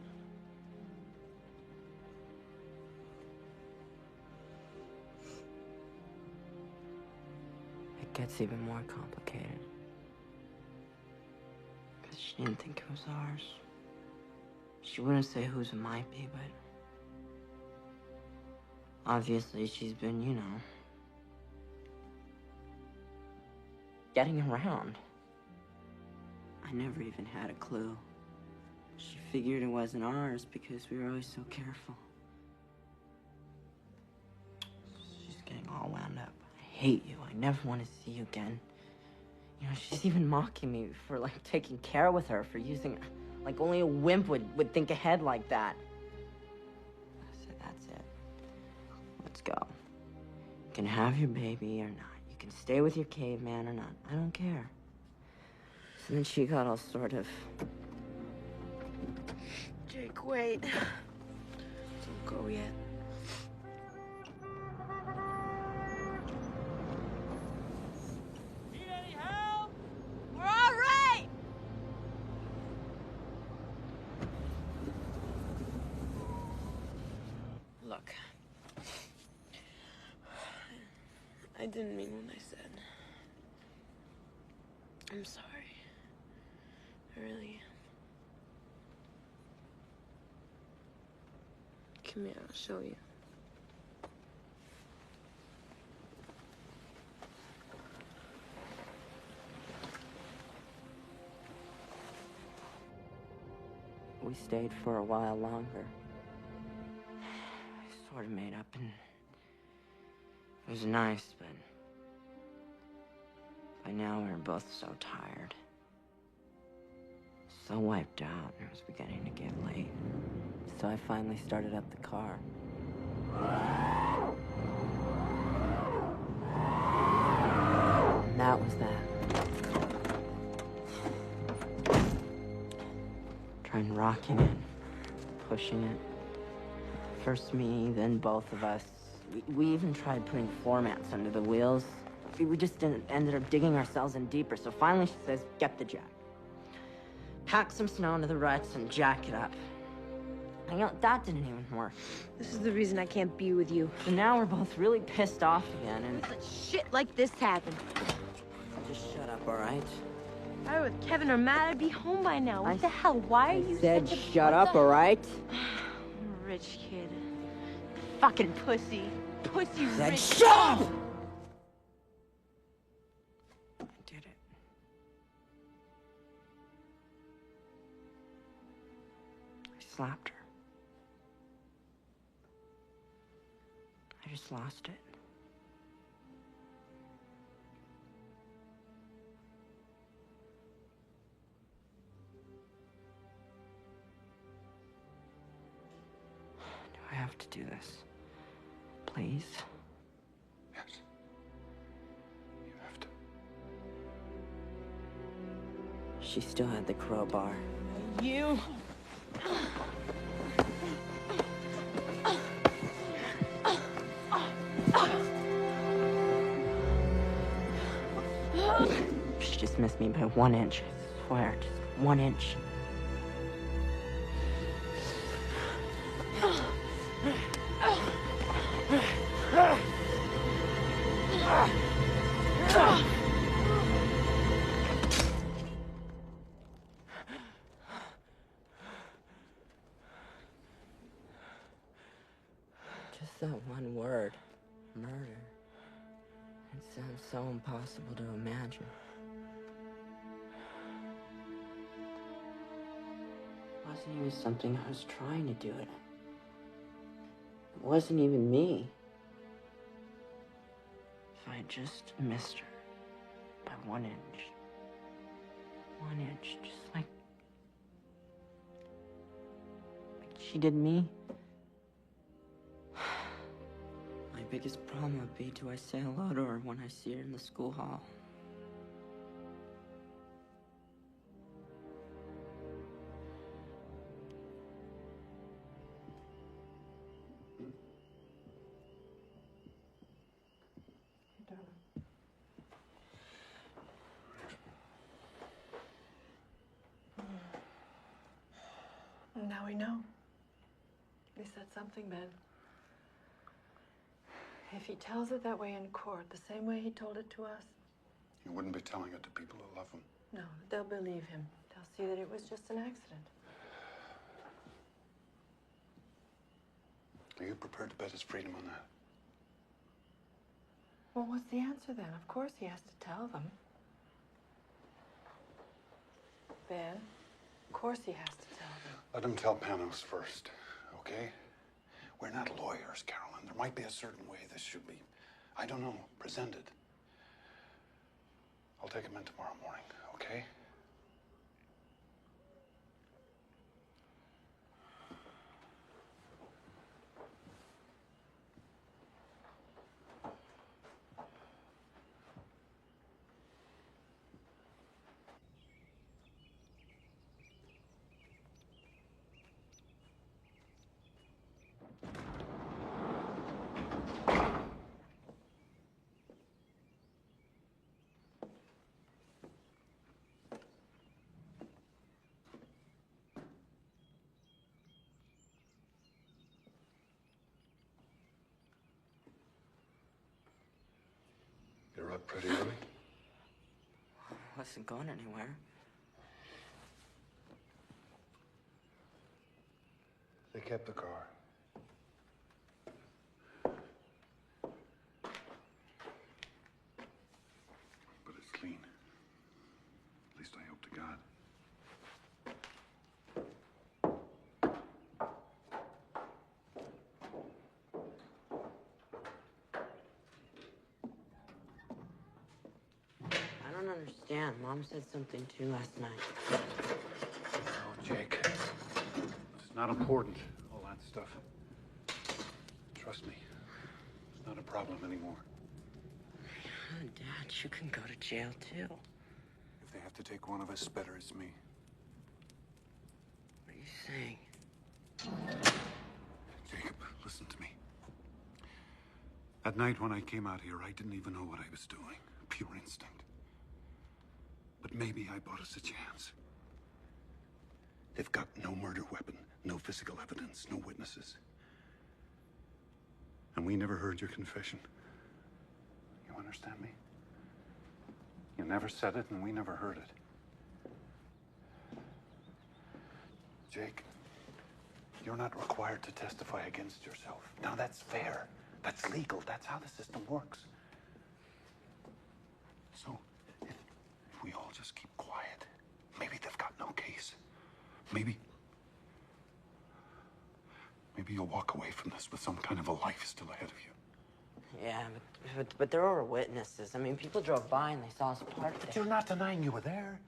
S16: It gets even more complicated. Because she didn't think it was ours. She wouldn't say whose it might be, but... obviously she's been, you know... getting around. I never even had a clue. She figured it wasn't ours because we were always so careful. She's getting all wound up. I hate you. I never want to see you again. You know, she's even mocking me for, like, taking care with her, for using... like, only a wimp would think ahead like that. I said, that's it. Let's go. You can have your baby or not. You can stay with your caveman or not. I don't care. So then she got all sort of...
S2: Jake, wait. Don't go yet.
S19: Need any help? We're all right!
S2: Look. I didn't mean what I said. I'm sorry. I really am. Come here, I'll show you.
S16: We stayed for a while longer. I sort of made up, and it was nice, but by now we were both so tired. So wiped out, and it was beginning to get late. So I finally started up the car. And that was that. Trying rocking it, pushing it. First me, then both of us. We even tried putting floor mats under the wheels. We just ended up digging ourselves in deeper. So finally she says, get the jack. Pack some snow into the ruts and jack it up. And you know, that didn't even work.
S20: This is the reason I can't be with you.
S16: So now we're both really pissed off again, and...
S20: Let shit like this happen.
S16: Just shut up, all right?
S20: If I were with Kevin or Matt, I'd be home by now. What the hell? Why are you
S16: said
S20: such a...
S16: shut up, all right?
S20: Rich kid. Fucking pussy. Pussy
S16: Said
S20: rich.
S16: shut up! I did it. I slapped her. I just lost it. Do I have to do this? Please?
S11: Yes. You have to.
S16: She still had the crowbar.
S20: You...
S16: missed me by 1 inch. I swear, just 1 inch. Just that one word, murder. It sounds so impossible to imagine. It wasn't even something I was trying to do it. It wasn't even me. If I just missed her by 1 inch. 1 inch, just like she did me. My biggest problem would be, do I say hello to her when I see her in the school hall?
S3: Now we know. He said something, Ben. If he tells it that way in court, the same way he told it to us,
S10: You wouldn't be telling it to people who love him.
S3: no, they'll believe him. They'll see that it was just an accident.
S10: Are you prepared to bet his freedom on that?
S3: Well, what's the answer then? Of course he has to tell them. Ben, of course he has to tell them.
S10: Let him tell Panos first, okay? We're not lawyers, Carolyn. There might be a certain way this should be, I don't know, presented. I'll take him in tomorrow morning, okay? You're up pretty early.
S16: Wasn't going anywhere.
S10: They kept the car. But it's clean. At least I hope to God.
S16: I don't understand. Mom said something too last night.
S10: Oh, Jake. It's not important, all that stuff. Trust me. It's not a problem anymore.
S16: Dad, you can go to jail too.
S10: If they have to take one of us, better it's me.
S16: What are you saying?
S10: Jacob, listen to me. That night when I came out here, I didn't even know what I was doing. Pure instinct. But maybe I bought us a chance. They've got no murder weapon, no physical evidence, no witnesses. And we never heard your confession. You understand me? You never said it, and we never heard it. Jake, you're not required to testify against yourself. Now, that's fair. That's legal. That's how the system works. So, if we all just keep quiet, maybe they've got no case. Maybe you'll walk away from this with some kind of a life still ahead of you.
S16: Yeah, but there were witnesses. I mean, people drove by and they saw us parked
S10: But
S16: there.
S10: you're not denying you were there.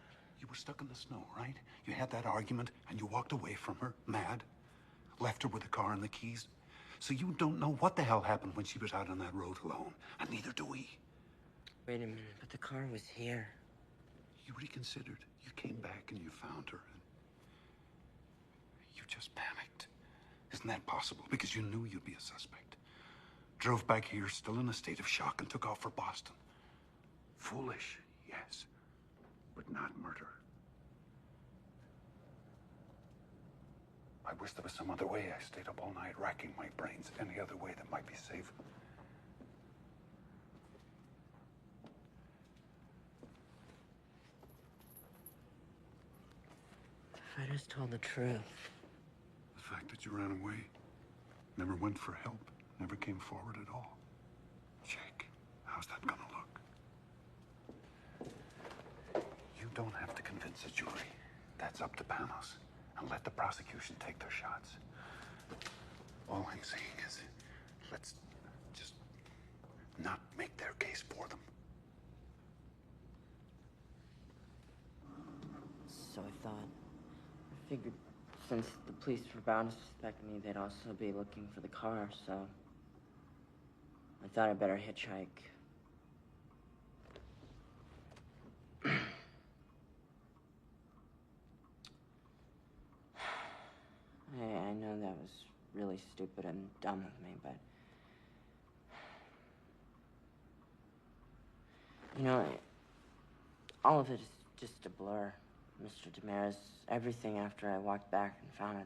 S10: You were stuck in the snow, right? You had that argument and you walked away from her, mad. Left her with the car and the keys. So you don't know what the hell happened when she was out on that road alone. And neither do we.
S16: Wait a minute, but the car was here.
S10: You reconsidered. You came back and you found her. And you just panicked. Isn't that possible? Because you knew you'd be a suspect. Drove back here still in a state of shock and took off for Boston. Foolish, yes. but not murder. I wish there was some other way. I stayed up all night racking my brains. Any other way that might be safe.
S16: If I just told the truth.
S10: The fact that you ran away, never went for help, never came forward at all. Jake, how's that gonna look? You don't have to convince a jury. That's up to Panos. And let the prosecution take their shots. All I'm saying is, let's just not make their case for them.
S16: So I thought. I figured since the police were bound to suspect me, they'd also be looking for the car, so I thought I'd better hitchhike. I know that was really stupid and dumb of me, but... You know, all of it is just a blur, Mr. Damaris. Everything after I walked back and found her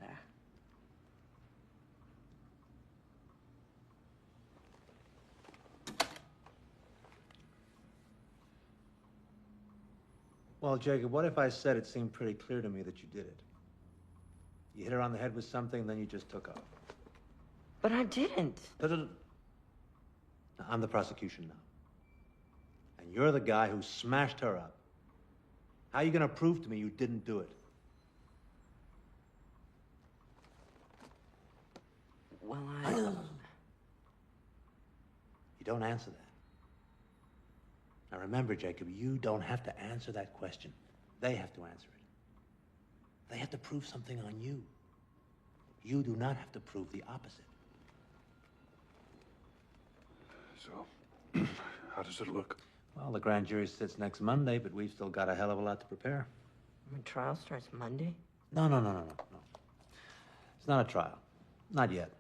S16: there.
S18: Well, Jacob, what if I said it seemed pretty clear to me that you did it? You hit her on the head with something, then you just took off.
S16: But I didn't.
S18: Now, I'm the prosecution now. And you're the guy who smashed her up. How are you gonna prove to me you didn't do it?
S16: Well,
S18: You don't answer that. Now remember, Jacob, you don't have to answer that question. They have to answer it. They have to prove something on you. You do not have to prove the opposite.
S10: So, how does it look?
S18: Well, the grand jury sits next Monday, but we've still got a hell of a lot to prepare.
S16: My trial starts Monday?
S18: No. It's not a trial. Not yet.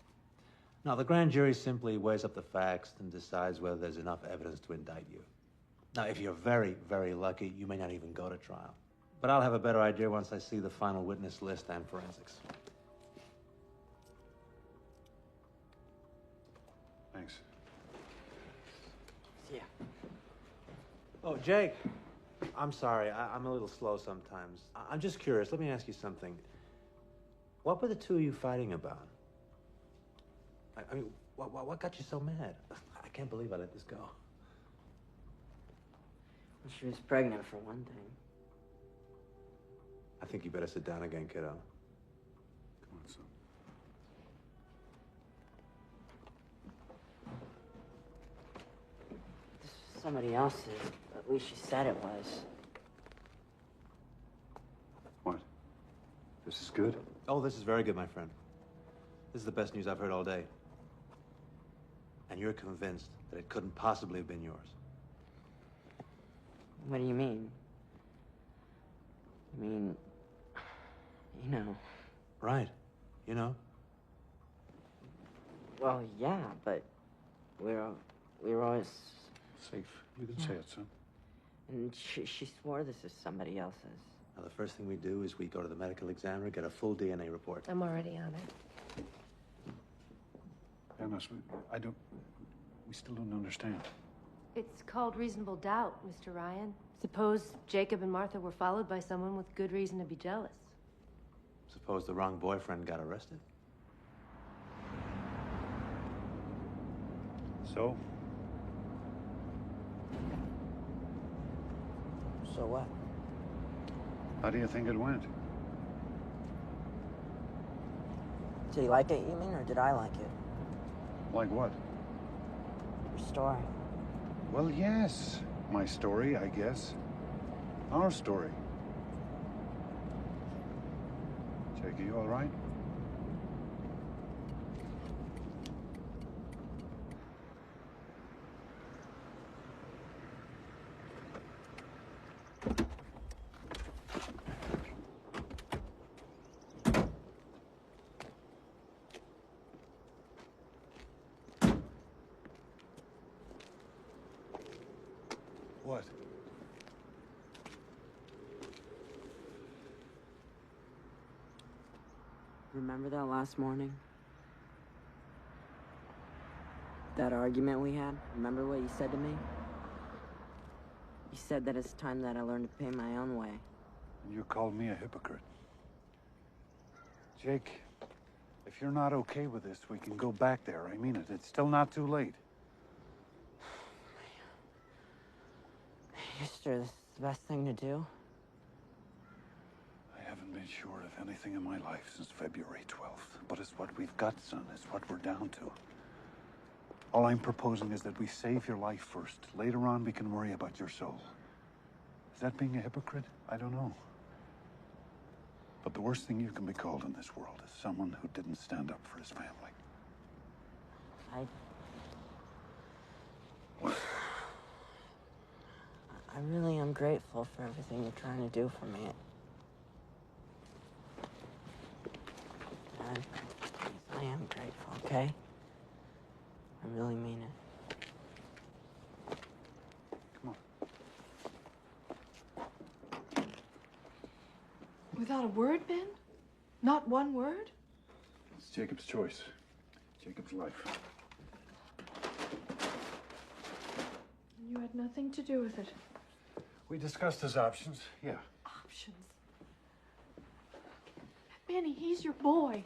S18: No, the grand jury simply weighs up the facts and decides whether there's enough evidence to indict you. Now, if you're very, very lucky, you may not even go to trial. But I'll have a better idea once I see the final witness list and forensics.
S10: Thanks.
S16: Yeah.
S18: Oh, Jake. I'm sorry. I'm a little slow sometimes. I'm just curious. Let me ask you something. What were the two of you fighting about? I mean, what got you so mad? I can't believe I let this go.
S16: Well, she was pregnant, for one thing.
S18: I think you better sit down again, kiddo.
S10: Come on, son.
S16: This was somebody else's. At least she said it was.
S10: What? This is good?
S18: Oh, this is very good, my friend. This is the best news I've heard all day. And you're convinced that it couldn't possibly have been yours.
S16: What do you mean? I mean, you know.
S18: Right. You know?
S16: Well, yeah, but we were always...
S10: Safe. You can say it, son.
S16: And she swore this is somebody else's.
S18: Now, the first thing we do is we go to the medical examiner, get a full DNA report.
S20: I'm already on it.
S10: Panos, we still don't understand.
S20: It's called reasonable doubt, Mr. Ryan. Suppose Jacob and Martha were followed by someone with good reason to be jealous.
S18: Suppose the wrong boyfriend got arrested.
S10: So?
S16: So what?
S10: How do you think it went?
S16: Did he like it, you mean, or did I like it?
S10: Like what?
S16: Your story.
S10: Well, yes. My story, I guess. Our story. Jake, are you all right? What?
S16: Remember that last morning? That argument we had? Remember what you said to me? You said that it's time that I learned to pay my own way.
S10: You called me a hypocrite. Jake, if you're not okay with this, we can go back there. I mean it. It's still not too late.
S16: You sure this is the best thing to do?
S10: I haven't been sure of anything in my life since February 12th. But it's what we've got, son. It's what we're down to. All I'm proposing is that we save your life first. Later on, we can worry about your soul. Is that being a hypocrite? I don't know. But the worst thing you can be called in this world is someone who didn't stand up for his family.
S16: I really am grateful for everything you're trying to do for me. I am grateful, okay? I really mean it.
S10: Come on.
S3: Without a word, Ben? Not one word?
S10: It's Jacob's choice. Jacob's life.
S3: You had nothing to do with it.
S10: We discussed his options, yeah.
S3: Options? Benny, he's your boy.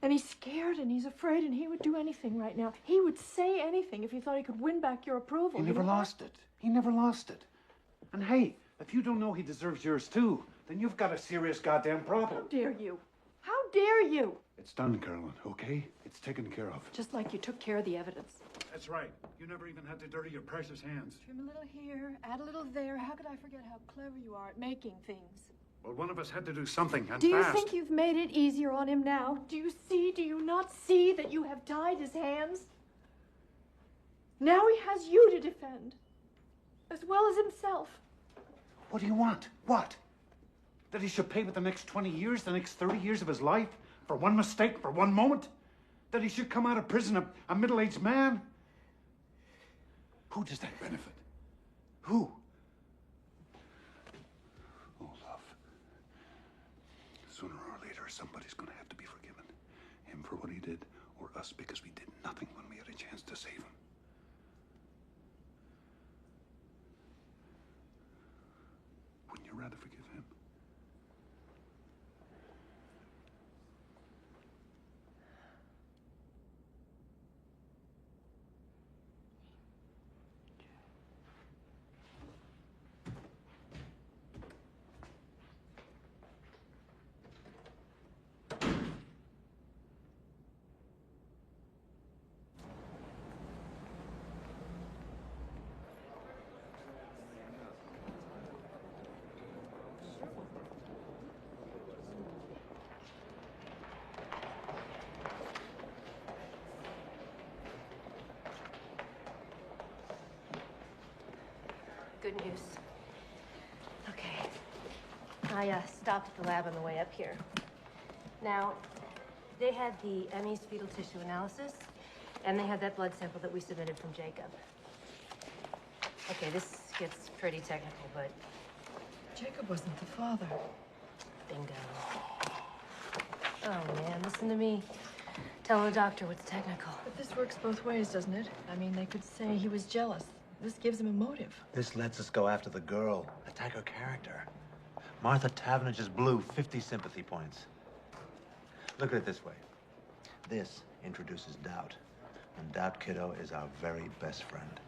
S3: And he's scared and he's afraid and he would do anything right now. He would say anything if he thought he could win back your approval.
S10: He never lost it. He never lost it. And hey, if you don't know he deserves yours too, then you've got a serious goddamn problem.
S3: How dare you? How dare you?
S10: It's done, Carolyn, okay? It's taken care of.
S3: Just like you took care of the evidence.
S10: That's right. You never even had to dirty your precious hands.
S3: Trim a little here, add a little there. How could I forget how clever you are at making things?
S10: Well, one of us had to do something, and
S3: Do you
S10: fast.
S3: think you've made it easier on him now? Do you not see that you have tied his hands? Now he has you to defend, as well as himself.
S10: What do you want? What? That he should pay with the next 20 years, the next 30 years of his life? For one mistake, for one moment? That he should come out of prison a middle-aged man? Who does that benefit? Who? Oh, love. Sooner or later, somebody's gonna have to be forgiven. Him for what he did, or us because we did nothing when we had a chance to save him. Wouldn't you rather forgive him?
S20: Good news. Okay. I stopped at the lab on the way up here. Now, they had the Emmy's fetal tissue analysis, and they had that blood sample that we submitted from Jacob. Okay, this gets pretty technical, but...
S3: Jacob wasn't the father.
S20: Bingo. Oh, man, listen to me. Tell the doctor what's technical.
S3: But this works both ways, doesn't it? I mean, they could say he was jealous. This gives him a motive.
S18: This lets us go after the girl, attack her character. Martha Tavenner just blew 50 sympathy points. Look at it this way. This introduces doubt. And doubt, kiddo, is our very best friend.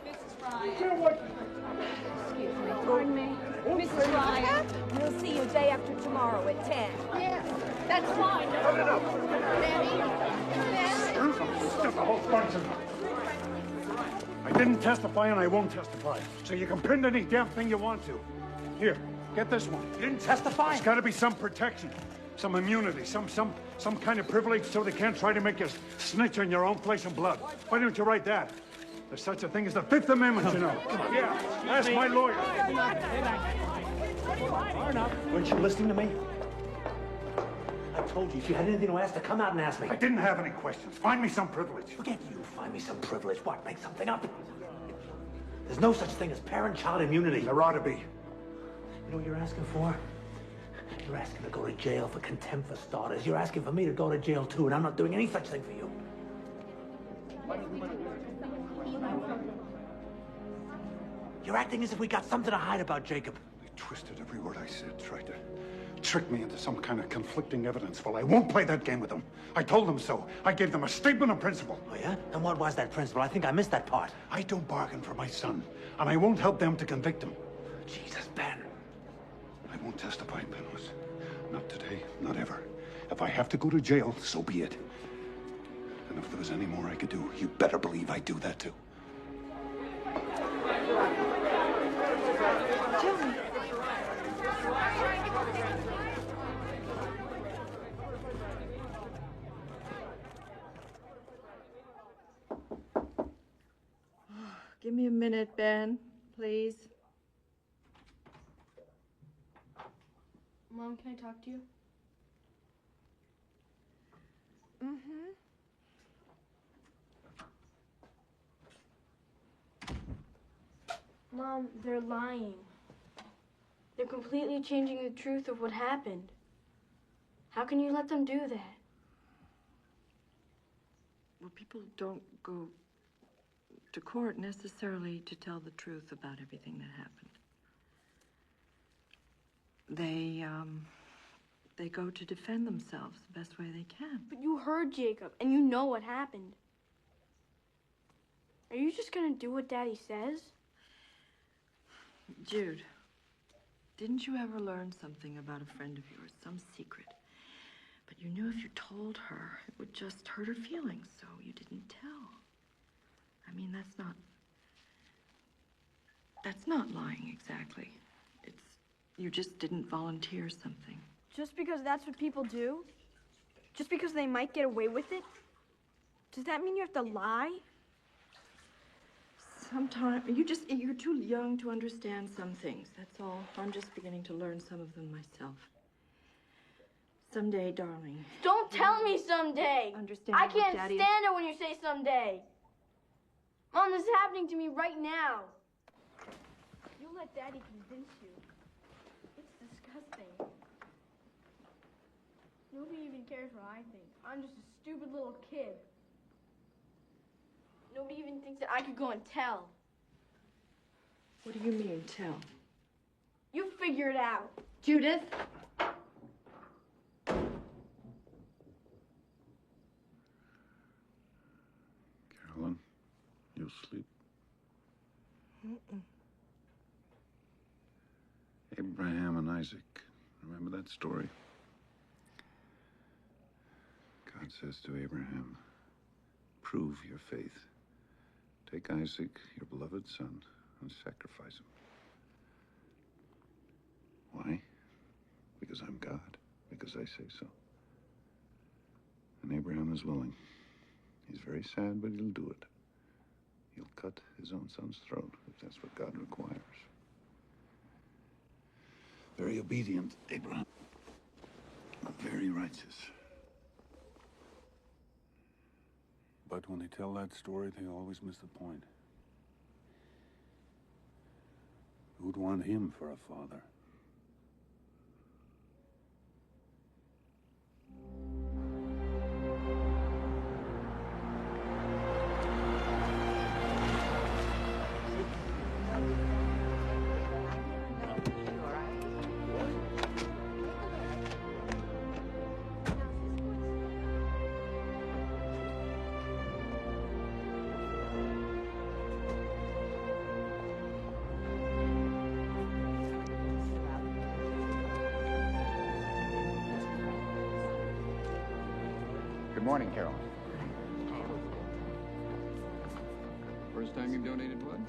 S19: Mrs. Ryan. Excuse me. Pardon me. Mrs. Ryan, we'll see you day after tomorrow at 10. Yes, that's fine.
S10: Cut it up.
S19: Daddy?
S10: It's just a whole bunch of them. I didn't testify and I won't testify. So you can print any damn thing you want to. Here, get this one.
S18: You didn't testify?
S10: There's got to be some protection, some immunity, some kind of privilege so they can't try to make you snitch on your own flesh and blood. Why don't you write that? There's such a thing as the Fifth Amendment, you know. Yeah, ask my lawyer.
S18: Weren't you listening to me? I told you, if you had anything to ask, to come out and ask me.
S10: I didn't have any questions. Find me some privilege.
S18: Forget you. Find me some privilege. What, make something up? There's no such thing as parent-child immunity.
S10: There ought to be.
S18: You know what you're asking for? You're asking to go to jail for contempt for starters. You're asking for me to go to jail too, and I'm not doing any such thing for you. You're acting as if we got something to hide about Jacob.
S10: They twisted every word I said, tried to trick me into some kind of conflicting evidence. Well, I won't play that game with them. I told them so. I gave them a statement of principle.
S18: Oh, yeah? And what was that principle? I think I missed that part.
S10: I don't bargain for my son, and I won't help them to convict him.
S18: Jesus, Ben.
S10: I won't testify, Penrose. Not today, not ever. If I have to go to jail, so be it. And if there was any more I could do, you better believe I'd do that too.
S3: Give me a minute, Ben, please.
S2: Mom, can I talk to you?
S3: Mm-hmm.
S2: Mom, they're lying. They're completely changing the truth of what happened. How can you let them do that?
S3: Well, people don't go to court necessarily to tell the truth about everything that happened. They go to defend themselves the best way they can.
S2: But you heard Jacob, and you know what happened. Are you just gonna do what Daddy says?
S3: Jude, didn't you ever learn something about a friend of yours, some secret? But you knew if you told her, it would just hurt her feelings, so you didn't tell. I mean, that's not lying exactly. You just didn't volunteer something.
S2: Just because that's what people do? Just because they might get away with it? Does that mean you have to lie?
S3: Sometimes, you're too young to understand some things, that's all. I'm just beginning to learn some of them myself. Someday, darling.
S2: Don't tell me someday!
S3: Understand
S2: I
S3: what
S2: can't
S3: Daddy
S2: stand it when you say someday! Mom, this is happening to me right now. You let Daddy convince you. It's disgusting. Nobody even cares what I think. I'm just a stupid little kid. Nobody even thinks that I could go and tell.
S3: What do you mean, tell?
S2: You figure it out.
S3: Judith?
S10: Carolyn, you'll sleep.
S3: Mm-mm.
S10: Abraham and Isaac. Remember that story? God says to Abraham, prove your faith. Take Isaac, your beloved son, and sacrifice him. Why? Because I'm God. Because I say so. And Abraham is willing. He's very sad, but he'll do it. He'll cut his own son's throat, if that's what God requires. Very obedient, Abraham. Very righteous. But when they tell that story, they always miss the point. Who'd want him for a father?
S21: Good morning, Carolyn.
S15: First time you've donated blood?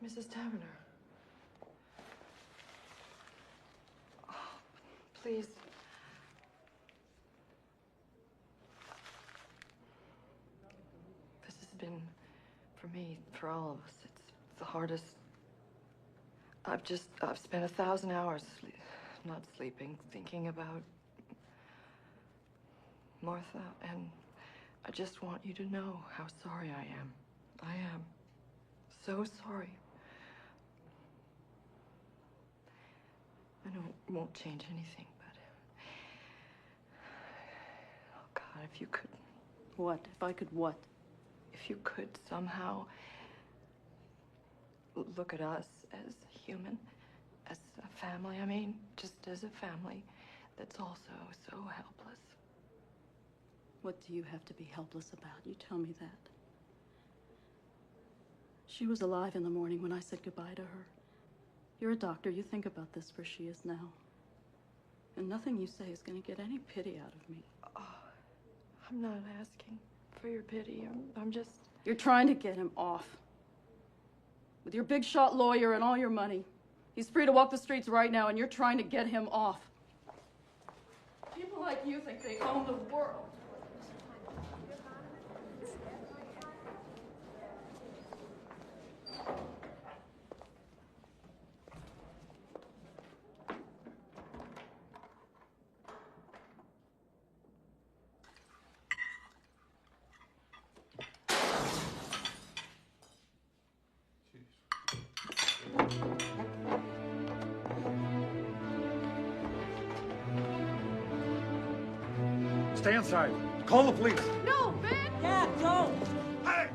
S3: Mrs. Taverner. Oh, please. This been, for me, for all of us, it's the hardest. I've spent 1,000 hours not sleeping, thinking about Martha, and I just want you to know how sorry I am. I am so sorry. I know it won't change anything, but... Oh, God, if you could...
S4: What? If I could what?
S3: If you could somehow look at us as human, as a family, I mean, just as a family that's also so helpless.
S4: What do you have to be helpless about? You tell me that. She was alive in the morning when I said goodbye to her. You're a doctor. You think about this where she is now. And nothing you say is going to get any pity out of me.
S3: Oh, I'm not asking for your pity. I'm just...
S4: You're trying to get him off. With your big shot lawyer and all your money. He's free to walk the streets right now, and you're trying to get him off. People like you think they own the world.
S7: Stay inside. Call the police.
S19: No, Ben! Yeah, don't!
S7: Hey!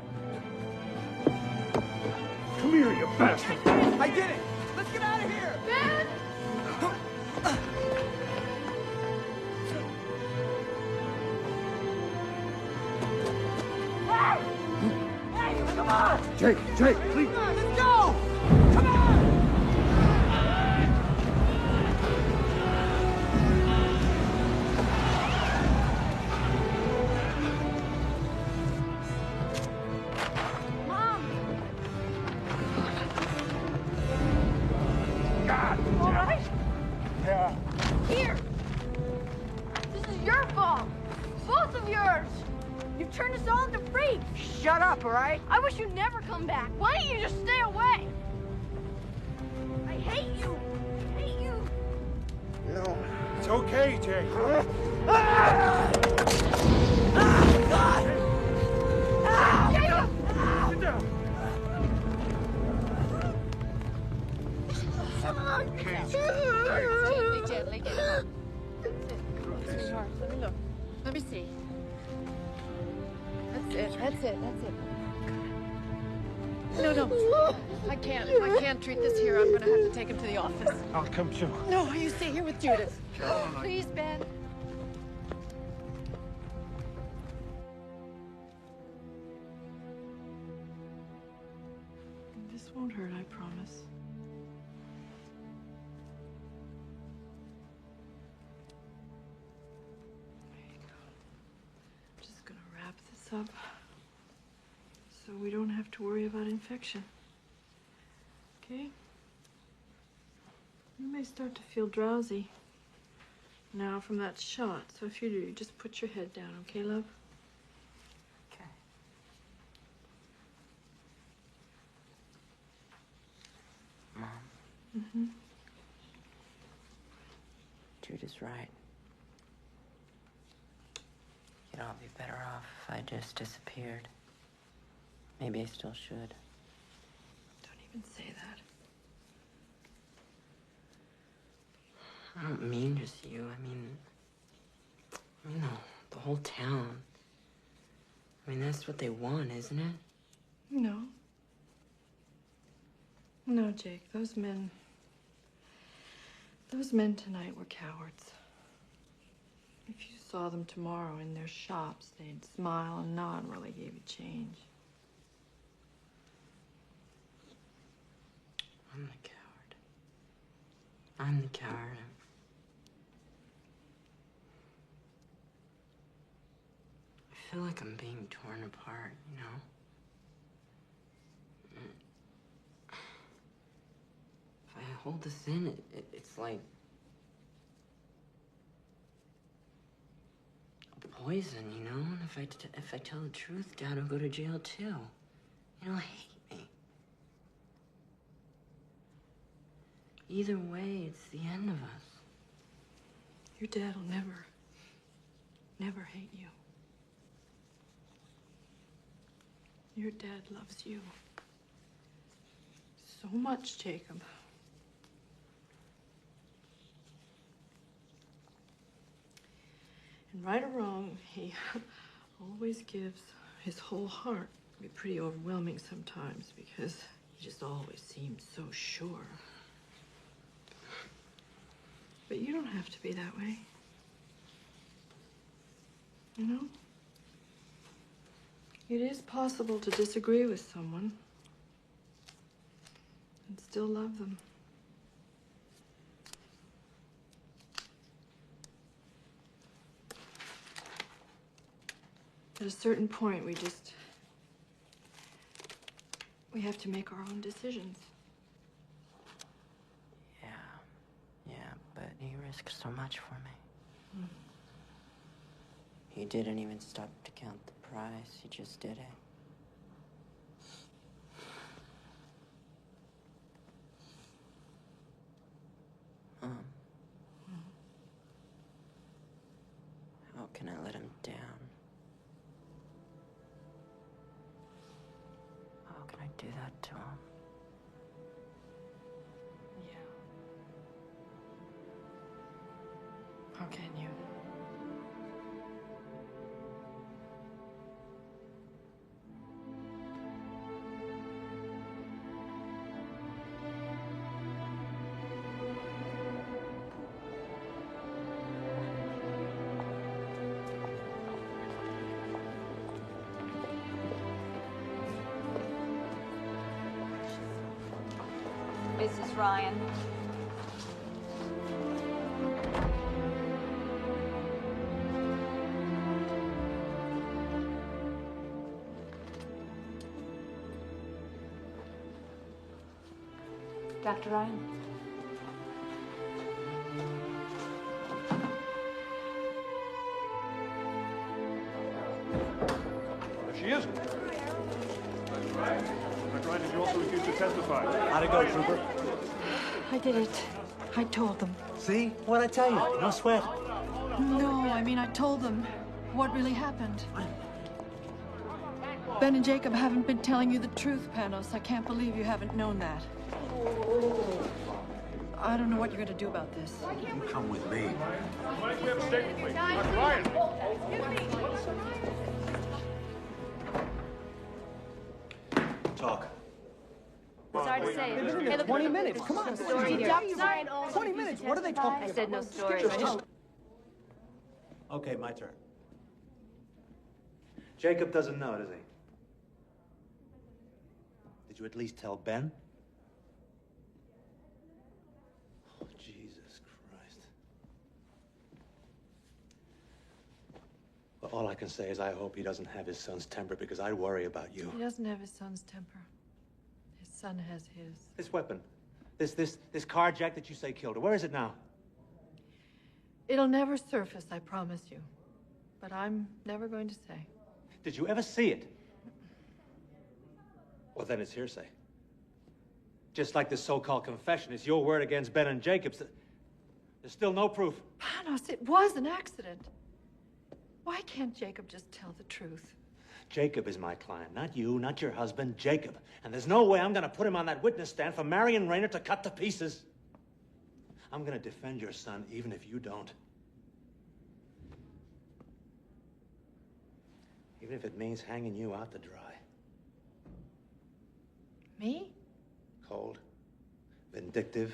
S7: Come here, you bastard!
S19: I did it! Let's get out of here! Ben! Hey! Hey, come on!
S7: Jake, please!
S19: Come on, let's go! Come on!
S6: All right?
S7: Yeah.
S6: Here! This is your fault! Both of yours! You turned us all into freaks! Shut up, all right? I wish you'd never come back. Why don't you just stay away? I hate you! I hate you!
S7: No. It's okay, Jake.
S6: God! Jacob!
S7: Sit down.
S5: Gently, get him up. Sweetheart, let me look. Let me see. That's it. No. I can't treat this here. I'm gonna have to take him to the office.
S7: I'll come too.
S5: No, you stay here with Judith.
S7: Caroline,
S5: Please, Ben.
S3: This won't hurt, I promise. There you go. I'm just gonna wrap this up so we don't have to worry about infection. Okay? You may start to feel drowsy now from that shot, so if you do, you just put your head down, okay, love?
S16: Okay. Mom,
S3: Mm-hmm.
S16: Jude is right. You'd all be better off if I just disappeared. Maybe I still should.
S3: Don't even say that.
S16: I don't mean just you. I mean the whole town. I mean, that's what they want, isn't it?
S3: No. No, Jake, those men tonight were cowards. If you saw them tomorrow in their shops, they'd smile and nod and really give you change.
S16: I'm the coward. I'm the coward. I feel like I'm being torn apart, you know? If I hold this in, it's like poison, you know? And if I tell the truth, Dad will go to jail too. He'll hate me. Either way, it's the end of us.
S3: Your dad will never hate you. Your dad loves you so much, Jacob. And right or wrong, he always gives his whole heart. It can be pretty overwhelming sometimes because he just always seems so sure. But you don't have to be that way. You know? It is possible to disagree with someone and still love them. At a certain point, we have to make our own decisions.
S16: Yeah, but he risked so much for me. He didn't even stop to count the price. He just did it. How can I let him down? How can I do that to him?
S3: How can you?
S19: Mrs. Ryan. Dr. Ryan.
S14: There she is. Dr. Ryan, did you also refuse to testify?
S18: How'd it go, Trooper?
S3: I did it. I told them.
S18: See? What'd I tell you? No sweat.
S3: No, I mean, I told them what really happened. Ben and Jacob haven't been telling you the truth, Panos. I can't believe you haven't known that. I don't know what you're going to do about this.
S18: You come with me.
S14: Why don't we have a statement, please? Dr. Ryan!
S18: Talk.
S19: Sorry to say.
S1: Hey, look,
S19: 20 minutes. Come on. Story here.
S1: 20 minutes. What are they talking about?
S19: I said no story.
S18: Okay, my turn. Jacob doesn't know, does he? Did you at least tell Ben? Oh, Jesus Christ. Well, all I can say is I hope he doesn't have his son's temper because I worry about you.
S3: He doesn't have his son's temper. His son has his.
S18: This weapon, this carjack that you say killed her, where is it now?
S3: It'll never surface, I promise you. But I'm never going to say.
S18: Did you ever see it? Well, then it's hearsay. Just like this so-called confession, it's your word against Ben and Jacob's. There's still no proof.
S3: Panos, it was an accident. Why can't Jacob just tell the truth?
S18: Jacob is my client, not you, not your husband, Jacob. And there's no way I'm gonna put him on that witness stand for Marion Rayner to cut to pieces. I'm gonna defend your son, even if you don't. Even if it means hanging you out to dry.
S3: Me?
S18: Cold, vindictive,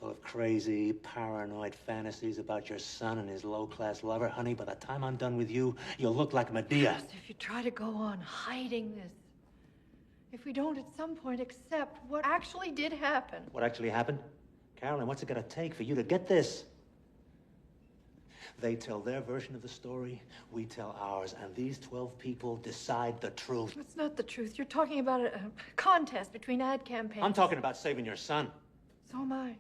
S18: full of crazy, paranoid fantasies about your son and his low-class lover. Honey, by the time I'm done with you, you'll look like Medea.
S3: If you try to go on hiding this, if we don't at some point accept what actually did happen.
S18: What actually happened? Carolyn, what's it gonna take for you to get this? They tell their version of the story, we tell ours, and these 12 people decide the truth.
S3: That's not the truth. You're talking about a contest between ad campaigns.
S18: I'm talking about saving your son.
S3: So am I.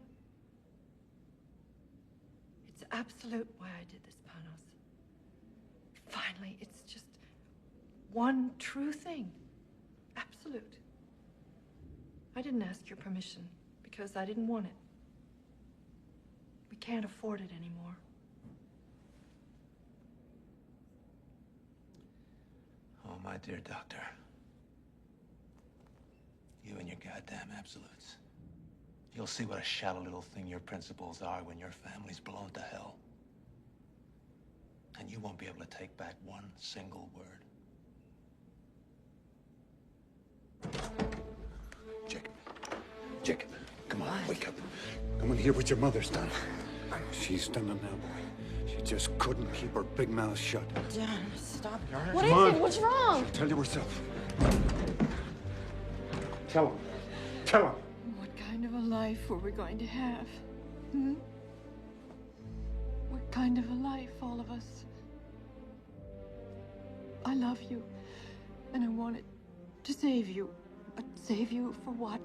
S3: It's absolute why I did this, Panos. Finally, it's just one true thing. Absolute. I didn't ask your permission because I didn't want it. We can't afford it anymore.
S8: Oh, my dear doctor. You and your goddamn absolutes. You'll see what a shallow little thing your principles are when your family's blown to hell. And you won't be able to take back one single word.
S11: Jacob, come on, wake up. Come and hear what your mother's done. She's done it now, boy. She just couldn't keep her big mouth shut.
S16: Dad, stop it.
S6: What is it? What's wrong?
S11: She'll tell you herself. Tell him. Tell him.
S3: What kind of a life were we going to have? Hmm? What kind of a life, all of us? I love you, and I wanted to save you. But save you for what?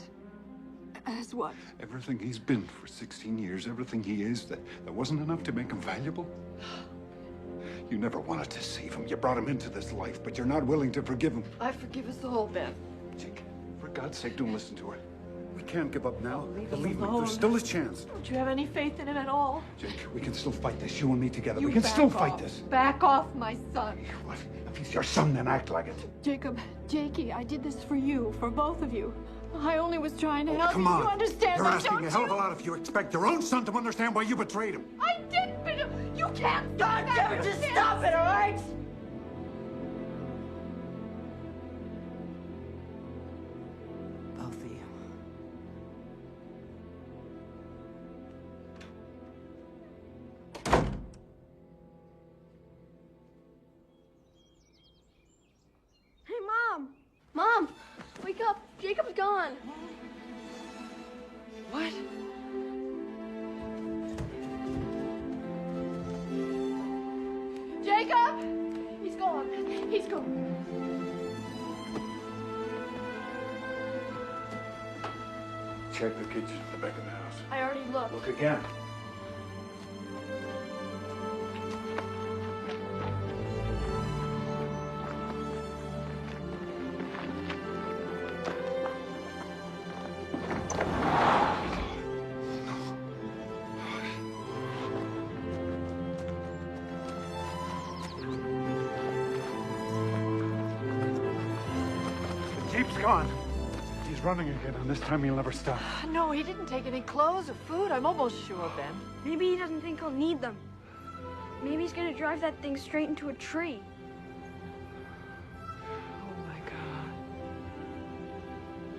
S3: As what?
S10: Everything he's been for 16 years, everything he is, that wasn't enough to make him valuable? You never wanted to save him. You brought him into this life, but you're not willing to forgive him.
S3: I forgive us all, Ben.
S10: Jake, for God's sake, don't listen to her. We can't give up now.
S3: Leave him
S10: Believe me,
S3: alone.
S10: there's still a chance.
S3: Don't you have any faith in him at all?
S10: Jake, we can still fight this, you and me together.
S3: You
S10: We can
S3: back
S10: still
S3: off.
S10: fight this.
S3: Back off, my son.
S10: What? If he's your son, then act like it.
S3: Jacob, Jakey, I did this for you, for both of you. I only was trying to help
S10: Come
S3: you.
S10: on.
S3: You understand
S10: You're
S3: that,
S10: asking
S3: don't
S10: a hell of
S3: you?
S10: a lot if you expect your own son to understand why you betrayed him.
S3: I didn't, but you can't.
S16: God damn it, just stop it, all right? Both of you.
S6: Hey, Mom! Mom! Wake up! Jacob's gone!
S3: What?
S6: Jacob! He's gone. He's gone.
S10: Check the kitchen at the back of the house.
S6: I already looked.
S10: Look again. The Jeep's gone. He's running again, and this time he'll never stop.
S3: No, he didn't take any clothes or food. I'm almost sure, Ben.
S6: Maybe he doesn't think he'll need them. Maybe he's gonna drive that thing straight into a tree.
S3: Oh, my God.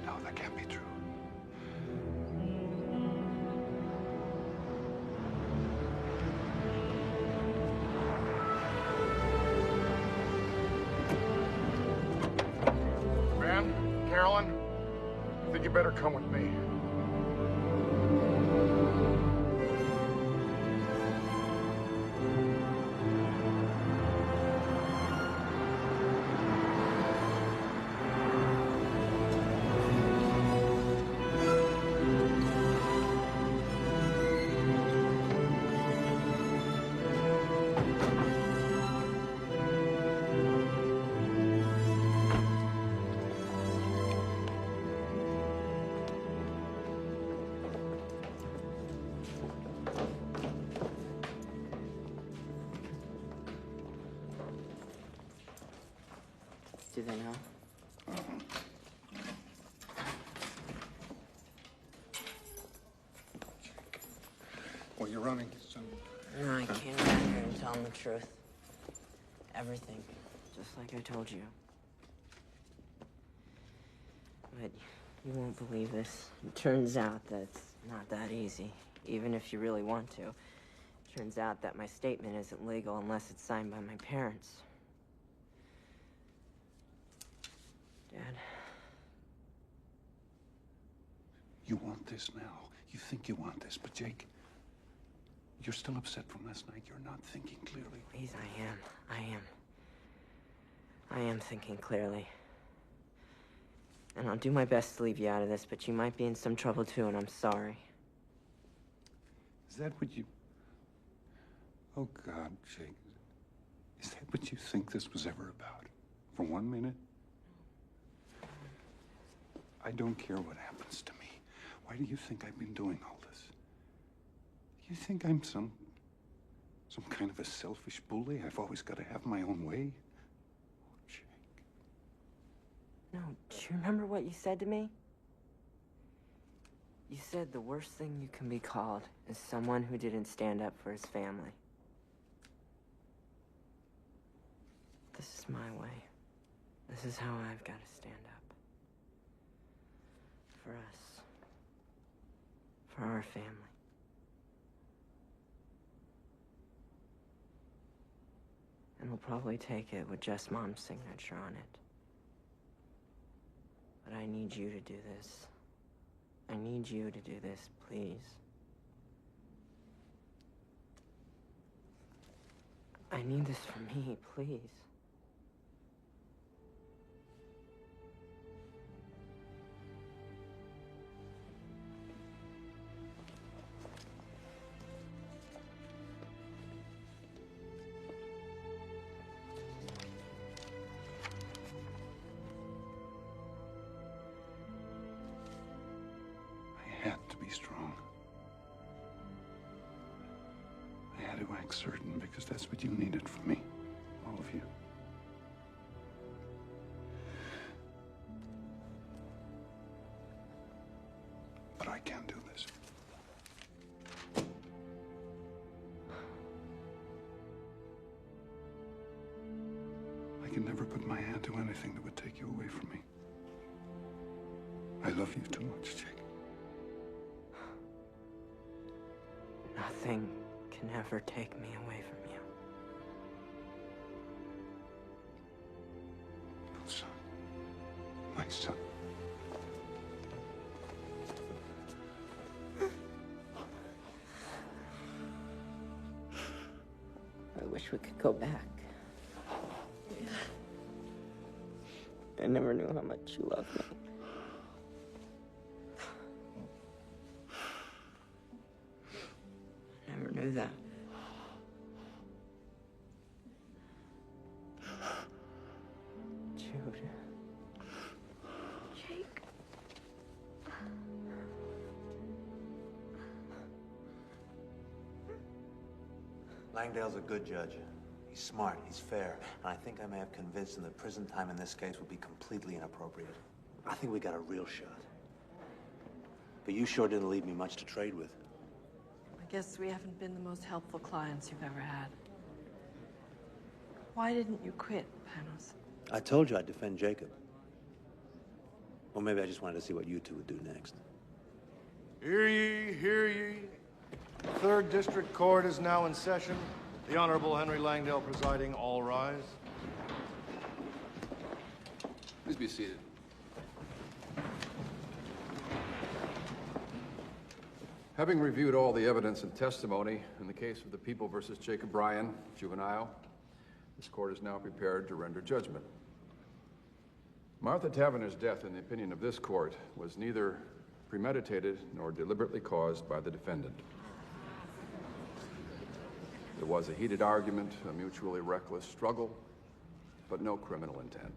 S10: No, that can't be true. Ben, Carolyn, I think you better come with me.
S16: Do they know?
S10: Well, you're running, son.
S16: No, I came out here and tell them the truth. Everything. Just like I told you. But you won't believe this. It turns out that it's not that easy, even if you really want to. It turns out that my statement isn't legal unless it's signed by my parents. Dad.
S10: You want this now. You think you want this, but Jake, you're still upset from last night. You're not thinking clearly.
S16: Please, I am thinking clearly. And I'll do my best to leave you out of this, but you might be in some trouble too, and I'm sorry.
S10: Is that what you... Oh, God, Jake. Is that what you think this was ever about? For 1 minute? I don't care what happens to me. Why do you think I've been doing all this? You think I'm some kind of a selfish bully? I've always got to have my own way?
S16: No, do you remember what you said to me? You said the worst thing you can be called is someone who didn't stand up for his family. This is my way. This is how I've got to stand up. For us. For our family. And we'll probably take it with just Mom's signature on it. But I need you to do this. I need you to do this, please. I need this for me, please.
S10: I had to be strong. I had to act certain because that's what you needed from me. All of you. But I can't do this. I can never put my hand to anything that would take you away from me. I love you too much, Jake.
S16: Nothing can ever take me away from you.
S10: Oh, son. My son.
S16: I wish we could go back. I never knew how much you loved me. I never knew that. Jude.
S6: Jake.
S18: Langdale's a good judge. He's smart, he's fair, and I think I may have convinced him that prison time in this case would be completely inappropriate. I think we got a real shot. But you sure didn't leave me much to trade with.
S3: I guess we haven't been the most helpful clients you've ever had. Why didn't you quit, Panos?
S18: I told you I'd defend Jacob. Or maybe I just wanted to see what you two would do next.
S9: Hear ye, hear ye. The Third District Court is now in session. The Honorable Henry Langdale presiding. All rise.
S22: Please be seated. Having reviewed all the evidence and testimony in the case of the People versus Jacob Bryan, juvenile, this court is now prepared to render judgment. Martha Taverner's death, in the opinion of this court, was neither premeditated nor deliberately caused by the defendant. There was a heated argument, a mutually reckless struggle, but no criminal intent.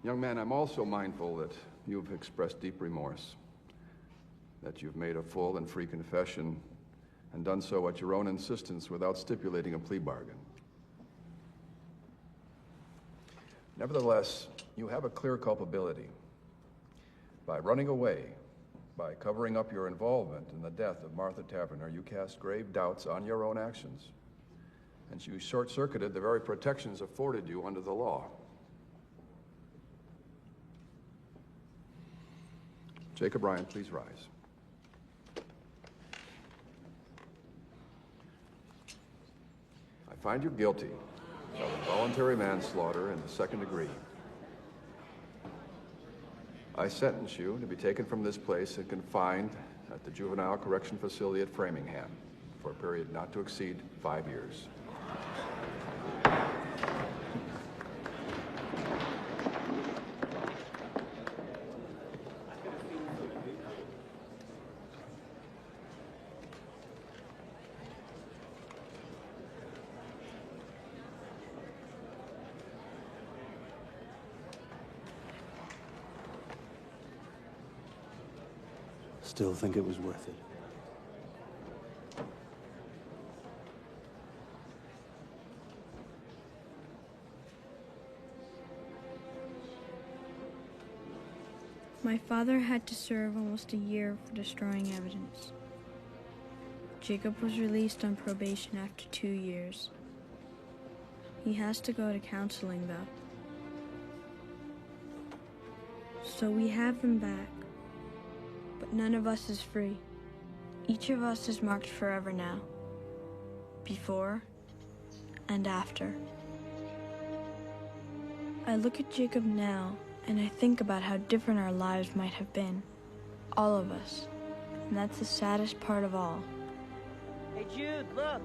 S22: Young man, I'm also mindful that you've expressed deep remorse, that you've made a full and free confession and done so at your own insistence without stipulating a plea bargain. Nevertheless, you have a clear culpability. By running away, by covering up your involvement in the death of Martha Taverner, you cast grave doubts on your own actions, and you short-circuited the very protections afforded you under the law. Jacob Bryan, please rise. I find you guilty of involuntary manslaughter in the second degree. I sentence you to be taken from this place and confined at the Juvenile Correction Facility at Framingham for a period not to exceed 5 years.
S18: Still think it was worth it.
S2: My father had to serve almost a year for destroying evidence. Jacob was released on probation after 2 years. He has to go to counseling, though. So we have him back. But none of us is free. Each of us is marked forever now. Before and after. I look at Jacob now, and I think about how different our lives might have been. All of us. And that's the saddest part of all.
S1: Hey, Jude, look.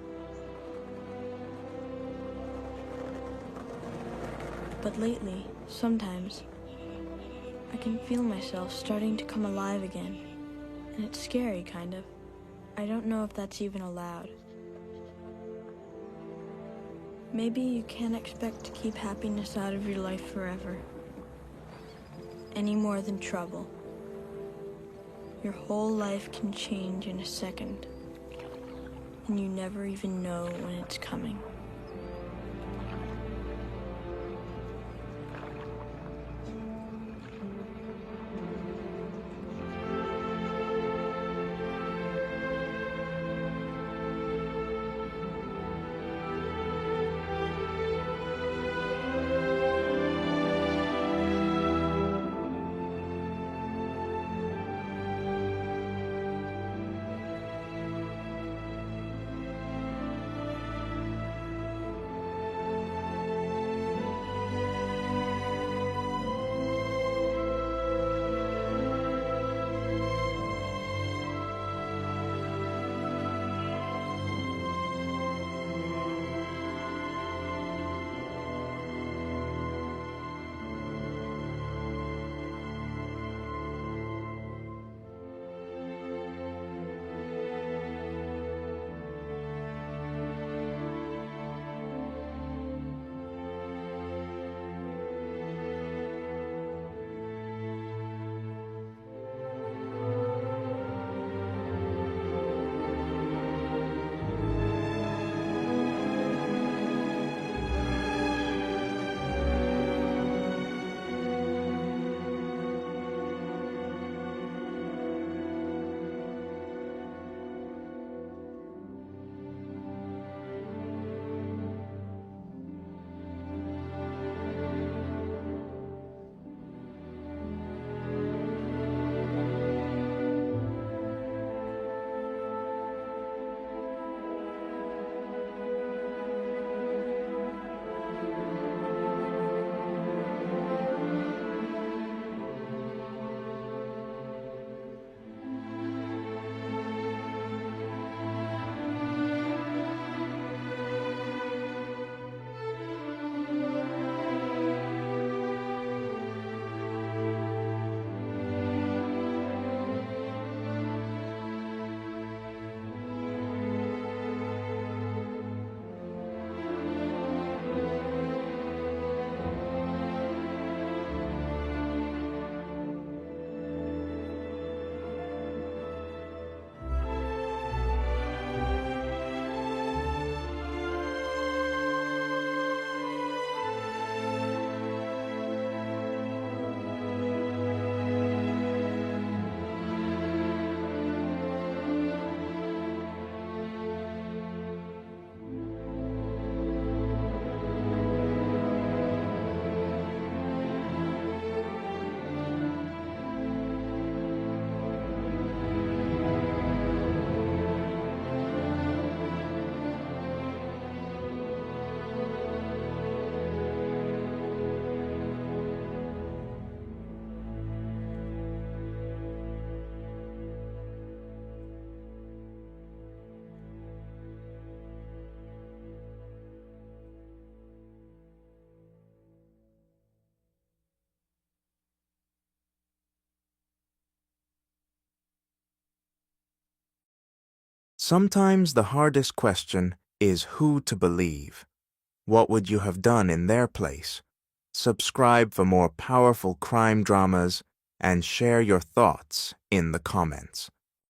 S2: But lately, sometimes, I can feel myself starting to come alive again. And it's scary, kind of. I don't know if that's even allowed. Maybe you can't expect to keep happiness out of your life forever. Any more than trouble. Your whole life can change in a second. And you never even know when it's coming.
S13: Sometimes the hardest question is who to believe. What would you have done in their place? Subscribe for more powerful crime dramas and share your thoughts in the comments.